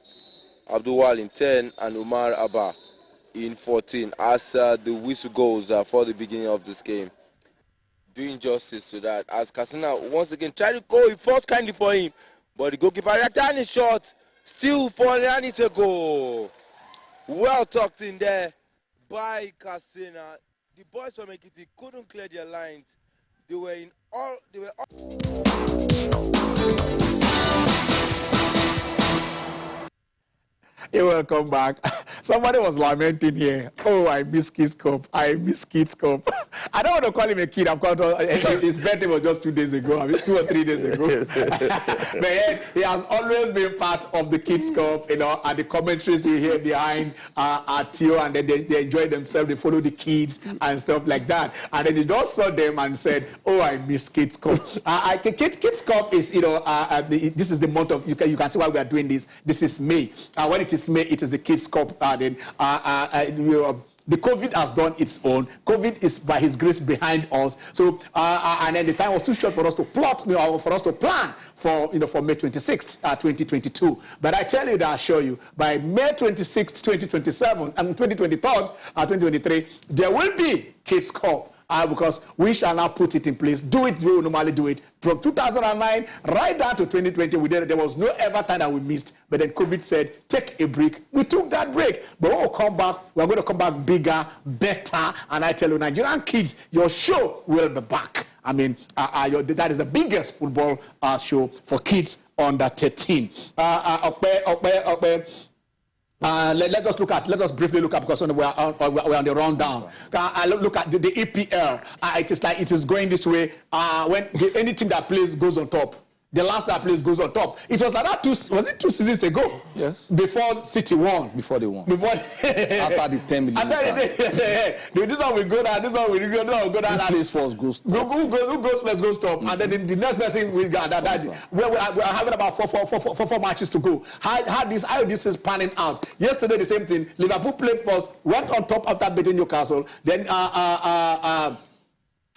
Abdulwal in 10 and Umar Abba in 14 as the whistle goes for the beginning of this game. Doing justice to that as Kasina once again tried to go, he forced kindly for him, but the goalkeeper return is short, still falling, and it's a goal. Well tucked in there by Kasina. The boys from Ekiti couldn't clear their lines. They were all. You're welcome back. Somebody was lamenting here. Oh, I miss Kids Cup. I miss Kids Cup. I don't want to call him a kid. I've called his birthday was just 2 days ago. I mean, 2 or 3 days ago. But yet, he has always been part of the Kids Cup, you know, and the commentaries you hear behind Tio, and then they enjoy themselves. They follow the kids and stuff like that. And then he just saw them and said, oh, I miss Kids Cup. Kids Cup is, you know, this is the month of, you can see why we are doing this. This is May. When it is May, it is the Kids Cup. The COVID has done its own. COVID is by His grace behind us. So, and then the time was too short for us to plot, you know, for us to plan for, you know, for May 26th, 2022. But I tell you that I assure you, by May 26th, 2027, and 2023, there will be Kids Cup. Because we shall now put it in place. Do it the way we normally do it. From 2009 right down to 2020, there was no ever time that we missed. But then COVID said, take a break. We took that break. But when we come back, we're going to come back bigger, better. And I tell you, Nigerian kids, your show will be back. I mean, that is the biggest football show for kids under 13. Let us briefly look at, because we're on the rundown. Look at the EPL. It is like it is going this way. When any team that plays goes on top. The last that plays goes on top. It was like that was it 2 seasons ago? Yes. Before City won. Before they won. Before after the 10 million. This one will go down. This one will go down. Who plays first goes top. Who goes first goes top, and then the next person will go. We're having about four matches to go. How this is panning out? Yesterday the same thing. Liverpool played first, went on top after beating Newcastle. Then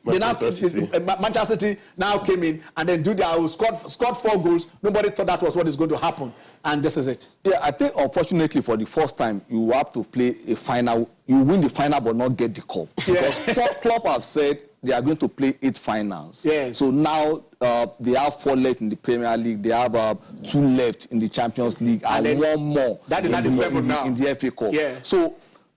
Manchester City now came in and then scored 4 goals. Nobody thought that was what is going to happen, and this is it. Yeah, I think unfortunately for the first time you have to play a final. You win the final but not get the cup. Yeah. Because Klopp have said they are going to play 8 finals. Yes. So now they have 4 left in the Premier League. They have 2 left in the Champions League and then 1 more in the FA Cup. Yeah. So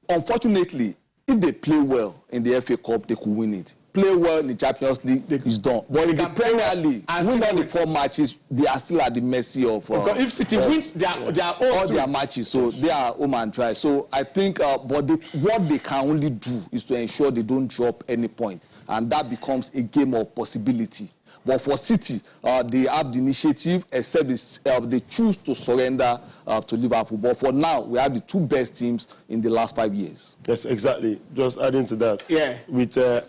unfortunately, if they play well in the FA Cup, they could win it. Play well in the Champions League, it's done. But in the Premier League, win all the 4 matches, they are still at the mercy of. Because if City wins, they are all their matches, so they are home and dry. So I think, what they can only do is to ensure they don't drop any point, and that becomes a game of possibility. But for City, they have the initiative, except they choose to surrender to Liverpool. But for now, we have the 2 best teams in the last 5 years. Yes, exactly. Just adding to that. Yeah. With take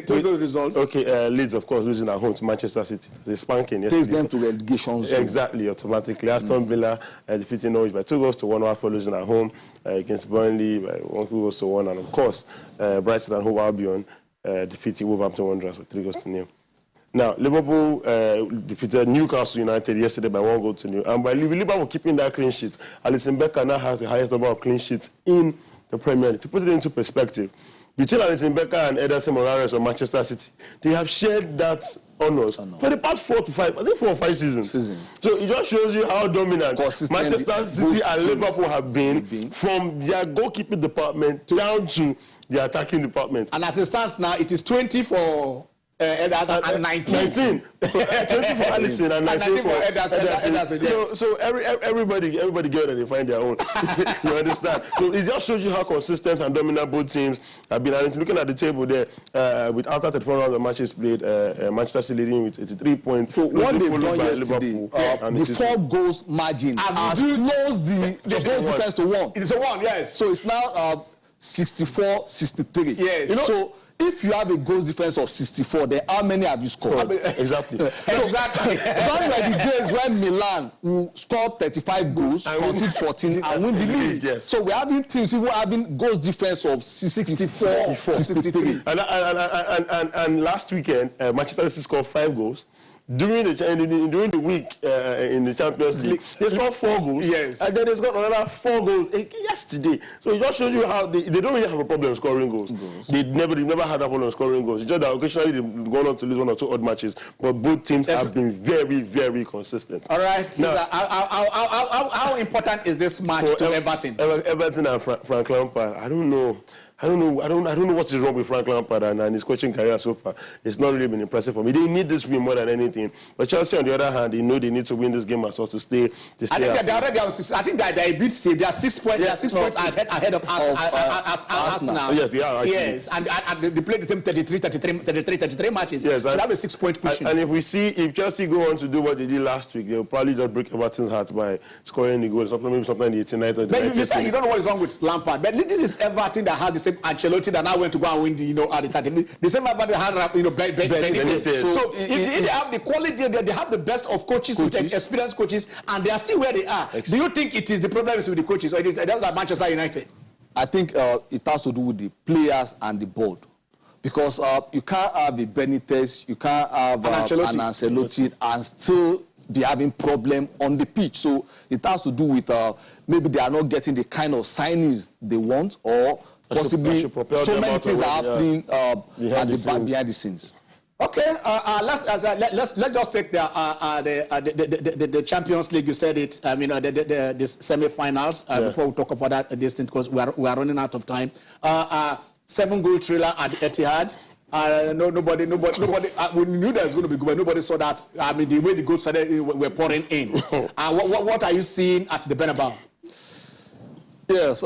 the results. Okay, Leeds, of course, losing at home to Manchester City. The spanking yesterday. Takes them to relegation zone. Exactly, automatically. Aston Villa defeating Norwich by 2 goals to 1 after losing at home against Burnley by 1 goal to 1. And of course, Brighton and Hove Albion defeating Wolverhampton Wanderers with 3 goals to 0. Now, Liverpool defeated Newcastle United yesterday by 1 goal to 0. And by Liverpool keeping that clean sheet, Alisson Becker now has the highest number of clean sheets in the Premier League. To put it into perspective, between Alisson Becker and Ederson Moraes of Manchester City, they have shared that honors for the past 4 or 5 seasons. So it just shows you how dominant Manchester City and Liverpool have been from their goalkeeping department down to the attacking department. And as it stands now, it is 20 for... and 19 20 for Alisson and 19 for Ederson. So everybody get that they find their own. You understand? So it just shows you how consistent and dominant both teams have been. And looking at the table there, with after 34 rounds of matches played, Manchester City leading with 83 points. So what they've done yesterday, the 4 goals margin has closed the goal difference to 1. It's a 1, yes. So it's now 64-63. Yes. You know, so if you have a goals difference of 64, then how many have you scored? Exactly. Exactly. Those were the days when Milan will score 35 goals, concede 14, and win the league. Yes. So we're having teams even having goals difference of 64, 63. And last weekend, Manchester City scored 5 goals. During the week in the Champions League, they scored 4 goals. Yes. And then they scored another 4 goals yesterday. So it just shows you how they don't really have a problem scoring goals. They've never had a problem scoring goals. It's just that occasionally they've gone on to lose 1 or 2 odd matches. But both teams have been very, very consistent. All right. Now, how important is this match to Everton? Everton and Frank Lampard. I don't know what is wrong with Frank Lampard and his coaching career so far. It's not really been impressive for me. They need this win more than anything. But Chelsea, on the other hand, they know they need to win this game as well to stay. I think they're already on 6. I think they beat City. They are 6 points. They are 6 points ahead of Arsenal. Yes, they are. Actually. Yes, and they played the same 33 matches. Yes, so they have a 6-point pushing. And if Chelsea go on to do what they did last week, they'll probably just break Everton's heart by scoring the goal. Maybe something in the 89th or the 90th. But you say you don't know what is wrong with Lampard. But this is Everton that had the same Ancelotti that now went to go and win at the 30. The same Everton had Benitez. So if they have the quality, they have the best of coaches, experienced coaches, and they are still where they are. Do you think it is the problem with the coaches, or it is that Manchester United? I think it has to do with the players and the board. Because you can't have a Benitez, you can't have an Ancelotti and still be having problem on the pitch. So it has to do with maybe they are not getting the kind of signings they want, or possibly so many things are happening behind the scenes. Okay, let's just take the Champions League. You said it. I mean, the semi-finals. Before we talk about that, this thing, because we are running out of time. 7-goal thriller at Etihad. Nobody. We knew that was going to be good, but nobody saw that. I mean, the way the goals were pouring in. What are you seeing at the Bernabeu? Yes,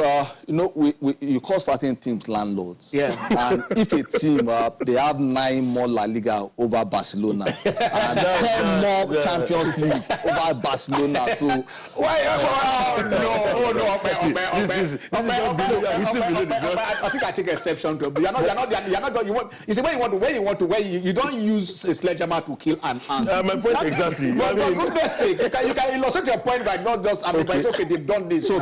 you call certain teams landlords. Yeah. And if a team, they have 9 more La Liga over Barcelona and 10 more Champions League over Barcelona. So why? I think I take exception to it. You're not going. You see, when you don't use a sledgehammer to kill an ant. My point exactly. For goodness sake, you can illustrate your point by not just. But it's okay. They've done this. So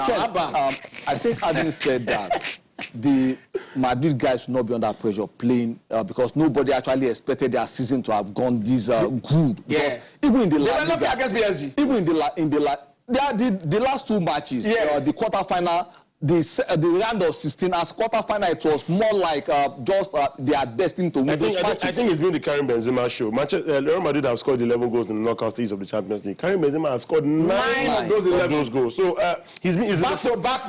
I think, having said that, the Madrid guys should not be under pressure playing because nobody actually expected their season to have gone this good. Because even in the La Liga, against PSG. Even in the last 2 matches, the quarterfinal, the round of 16 as quarterfinal, it was more like they are destined to win those matches. I think it's been the Karim Benzema show. Real Madrid have scored 11 goals in the knockout stage of the Champions League. Karim Benzema has scored 9 of those 11 goals. So he's back to back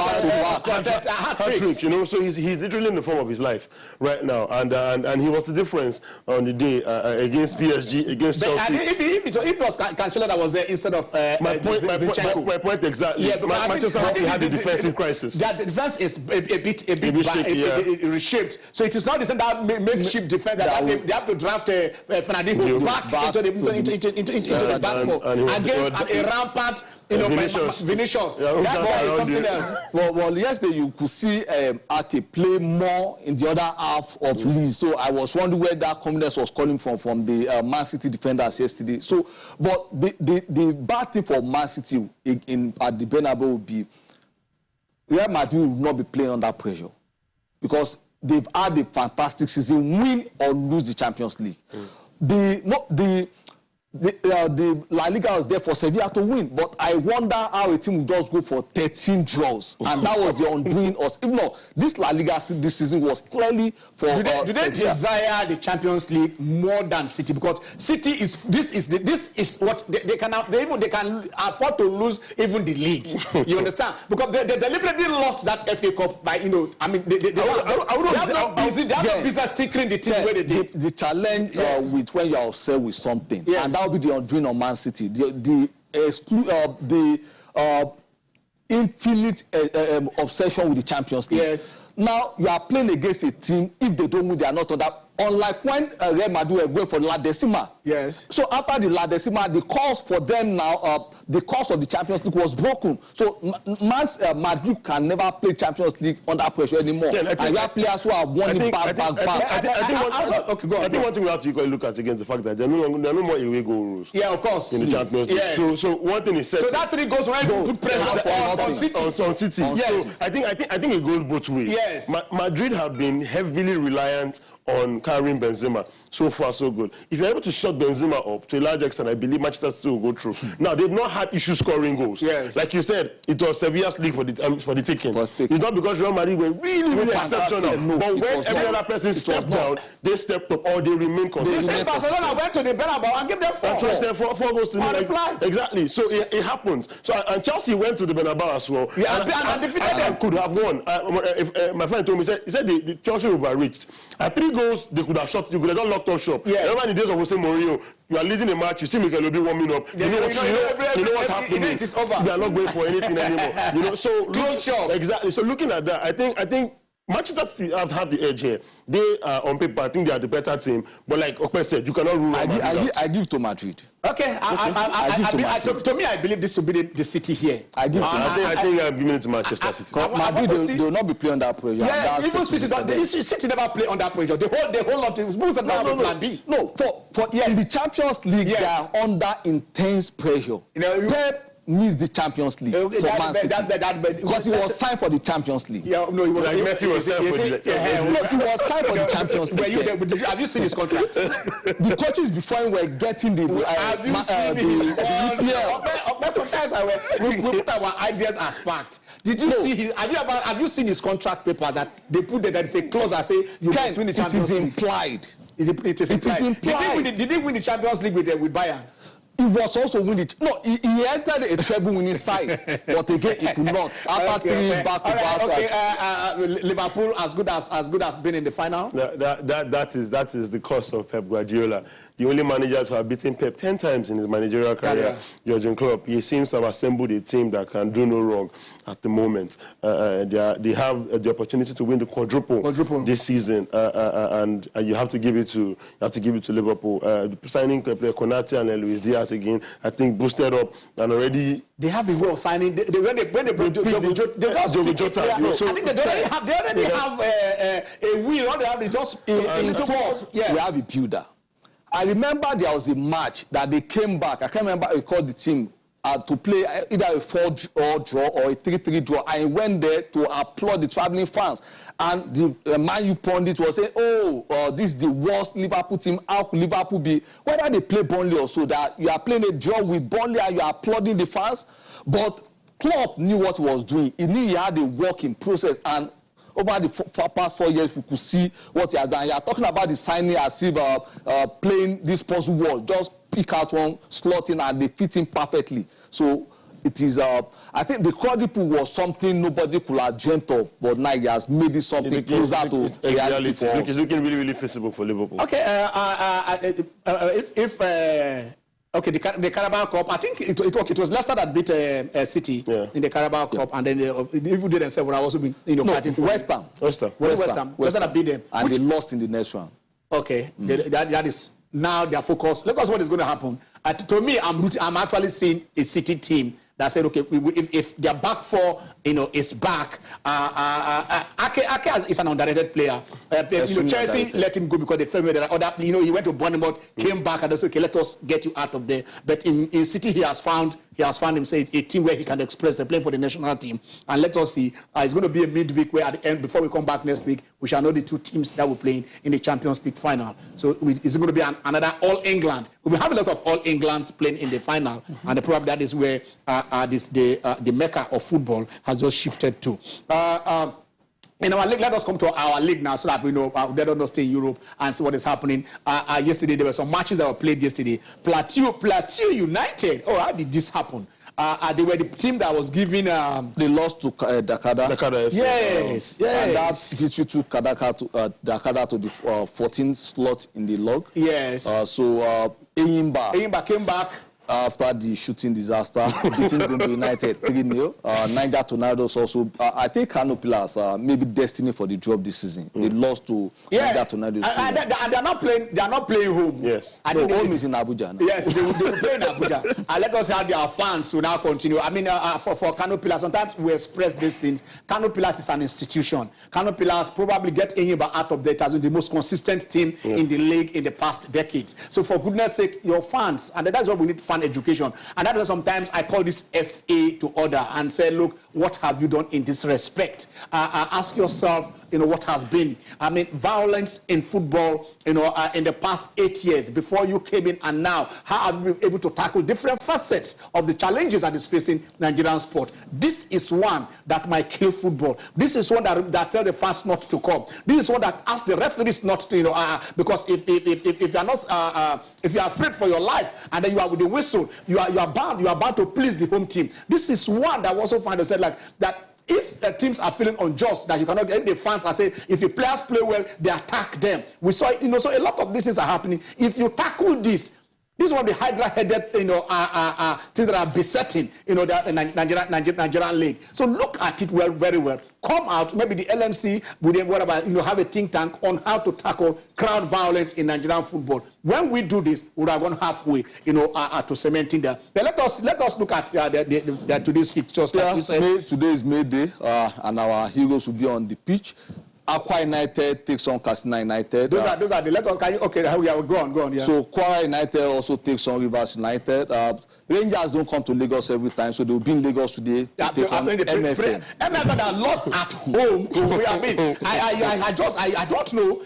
hat-tricks. You know, so he's literally in the form of his life right now, and he was the difference on the day against PSG, against Chelsea. And if it was Cancelo that was there instead of my point exactly. Yeah, Manchester had the defense crisis. That defense is a bit reshaped. So it is not the same that makeshift defense that they have to draft Fernandinho back into the back against a rampant, Vinicius. That boy is something else. Well, yesterday you could see Ake play more in the other half of Leeds. So I was wondering where that confidence was coming from the Man City defenders yesterday. So, but the bad thing for Man City at the Bernabeu will be Real Madrid will not be playing under pressure because they've had a fantastic season, win or lose the Champions League. The La Liga was there for Sevilla to win, but I wonder how a team will just go for 13 draws, and that was the undoing us. If not, this La Liga this season was clearly for do they desire the Champions League more than City? Because City is this is what they can afford to lose even the league. You understand? Because they deliberately lost that FA Cup by they have no business tinkering the team where they did. The challenge with when you are upset with something, and that will be the undoing on Man City. The infinite obsession with the Champions League. Yes. Now you are playing against a team. If they don't win, they are not on that. Unlike when Real Madrid were going for La Decima. Yes. So after the La Decima, the course for them now, the course of the Champions League was broken. So Madrid can never play Champions League under pressure anymore. Yeah, and you have players who are winning back. I think one thing we have to equally look at against the fact that there are no more away goal rules. Yeah, of course. In the Champions League. Yes. So one thing is set. So that 3 goals when you put pressure on City. Yes. So I think it goes both ways. Yes. Madrid have been heavily reliant on carrying Benzema. So far, so good. If you're able to shut Benzema up to a large extent, I believe Manchester City will go through. Now, they've not had issues scoring goals. Yes. Like you said, it was Sevilla's league for the taking. It's not because Real Madrid were really exceptional. No, but when every other person stepped down, they stepped up or they remained consistent. Barcelona went to the Bernabeu and gave them 4. And trust them 4 goals to nil. Exactly. So it happens. So and Chelsea went to the Bernabeu as well. Yeah, and defeated them. And could have won. My friend told me, he said the Chelsea overreached. At 3 goals, they could have shot. You could have done locked up shop. Yeah. Remember in the days of Jose Mourinho, you are leading a match. You see Mikel Obi warming up. You know what's happening. It is over. They are not going for anything anymore. So close shop. Exactly. So looking at that, I think Manchester City have the edge here. They are on paper. I think they are the better team. But like Okpe said, you cannot rule out. I give to Madrid. Okay. To me, I believe this will be the City here. I think I'm giving it to Manchester City. Madrid, they will not be playing under pressure. Yeah, even City never play under pressure. They hold on to moves and now plan B. No, in the Champions League, they are under intense pressure. Pep needs the Champions League for Man City because he was signed for the Champions League. Yeah, no, he was. Like Messi was signed for the No, he was signed for the Champions League. Have you seen his contract? The coaches before him were getting the Sometimes we put our ideas as fact. Did you see his? Have you seen his contract paper that they put there that is a clause that say you must win the Champions League? Implied. It is implied. Did he win the Champions League with Bayern? He was also winning it. No, he entered a treble winning side, but again he could not. After 3 back-to-back. Liverpool as good as been in the final. That is the cost of Pep Guardiola. The only managers who have beaten Pep 10 times in his managerial career, Jurgen Klopp. He seems to have assembled a team that can do no wrong at the moment. They have the opportunity to win the quadruple this season, and you have to give it to Liverpool. Signing Konate and Luis Diaz again, I think boosted up and already. They have a way of signing. When they brought Jota, I think they already have a wheel. All they have is just we have a builder. I remember there was a match that they came back. I can't remember who called the team to play either a 4-4 draw or a 3-3 draw. I went there to applaud the traveling fans. And the Man U pundit was saying, this is the worst Liverpool team. How could Liverpool be? Whether they play Burnley or so, that you are playing a draw with Burnley and you are applauding the fans. But Klopp knew what he was doing. He knew he had a working process. And over the past 4 years, we could see what he has done. You are talking about the signing as if playing this puzzle wall. Just pick out one, slot in, and they fit in perfectly. So it is, I think the quadruple was something nobody could have dreamt of, but now he has made it something closer to reality for us. It's looking really, really feasible for Liverpool. Okay, Okay, the Carabao Cup. I think it was Leicester that beat City in the Carabao Cup, and then even they themselves would have also been fighting for West Ham. Leicester that beat them, and they lost in the next round. Okay, that is now their focus. Look at what is going to happen. To me, I'm actually seeing a City team that said, okay, if their back four, is back, Ake is an underrated player. Chelsea let him go because they felt there are other, he went to Bournemouth, came back and said, okay, let us get you out of there. But in City, he has found himself a team where he can express the play for the national team. And let us see, it's going to be a midweek where at the end, before we come back next week, we shall know the 2 teams that will play in the Champions League final. So it's going to be another All England. We will have a lot of All Englands playing in the final, and probably that is where the mecca of football has just shifted to. In our league, let us come to our league now so that we know they don't stay in Europe and see what is happening. Yesterday, there were some matches that were played yesterday. Plateau United. Oh, how did this happen? They were the team that was giving. They lost to Dakar. Yes. And that victory took Dakar to the 14th slot in the log. Yes. So Eyimba came back. after the shooting disaster, beating Gombe United 3-0. Niger Tornadoes also, I think Kano Pillars maybe destiny for the drop this season. They lost to Niger Tornadoes. And they're not playing. They are not playing home. Yes. I think home is in Abuja now. Yes, they will play in Abuja. And let us have their fans who now continue. I mean, for Kano Pillars, sometimes we express these things. Kano Pillars is an institution. Kano Pillars probably get Enyimba out of there. It has been the most consistent team in the league in the past decades. So for goodness sake, your fans, and that's what we need, fan education. And that's why sometimes I call this FA to order and say, look, what have you done in this respect? Ask yourself, what has been. I mean, violence in football, in the past 8 years before you came in and now, how have you been able to tackle different facets of the challenges that is facing Nigerian sport? This is one that might kill football. This is one that tell the fans not to come. This is one that asks the referees not to, because if you are not, if you are afraid for your life and then you are with the whistle, you are bound to please the home team. This is one that also find said like that. If the teams are feeling unjust, that you cannot get, the fans are saying, if the players play well, they attack them. We saw, so a lot of these things are happening. If you tackle this is one of the Hydra-headed, things that are besetting, the Nigerian league. So look at it very well. Come out, maybe the LMC would have a think tank on how to tackle crowd violence in Nigerian football. When we do this, we are going halfway, to cementing that. But let us look at today's fixtures. Yeah, today is May Day, and our heroes will be on the pitch. Aqua United takes on Katsina United. Those are the. Let us. Okay, go on. Yeah. So Kwara United also takes on Rivers United. Rangers don't come to Lagos every time, so they'll be in Lagos today to take on MFM. MFM that lost at home. I don't know.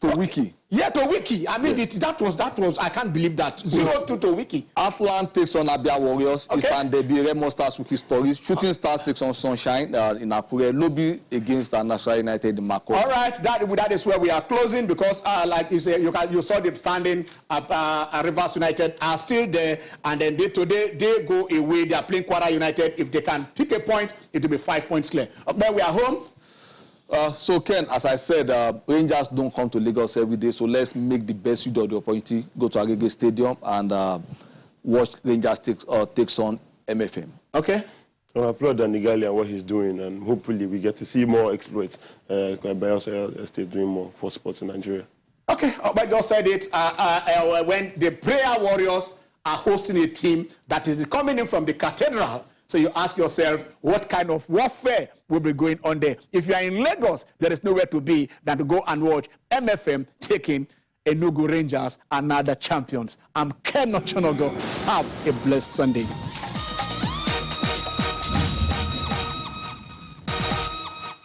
To Wiki. Yeah, to Wiki. I mean, that was. I can't believe that. 0-2 to Wiki. Atlant takes on Abia Warriors. Okay. Eastern Derby. Remo Stars Wiki Stories. Shooting Stars takes on Sunshine in Akure. Lobby against National United in Mako. All right, that is where we are closing because, like you say, you saw them standing. Rivers United are still there, and then today they go away. They are playing Kwara United. If they can pick a point, it will be 5 points clear. But we are home. So Ken, as I said, Rangers don't come to Lagos every day, so let's make the best use of the opportunity, go to Agege Stadium and watch Rangers takes on MFM. Okay. I applaud Danigali and what he's doing, and hopefully we get to see more exploits. Bayelsa State doing more for sports in Nigeria. Okay, I just said it. When the Prayer Warriors are hosting a team that is coming in from the cathedral, so you ask yourself, what kind of warfare will be going on there? If you are in Lagos, there is nowhere to be than to go and watch MFM taking Enugu Rangers, another champions. I'm Ken Ochonogo. Have a blessed Sunday.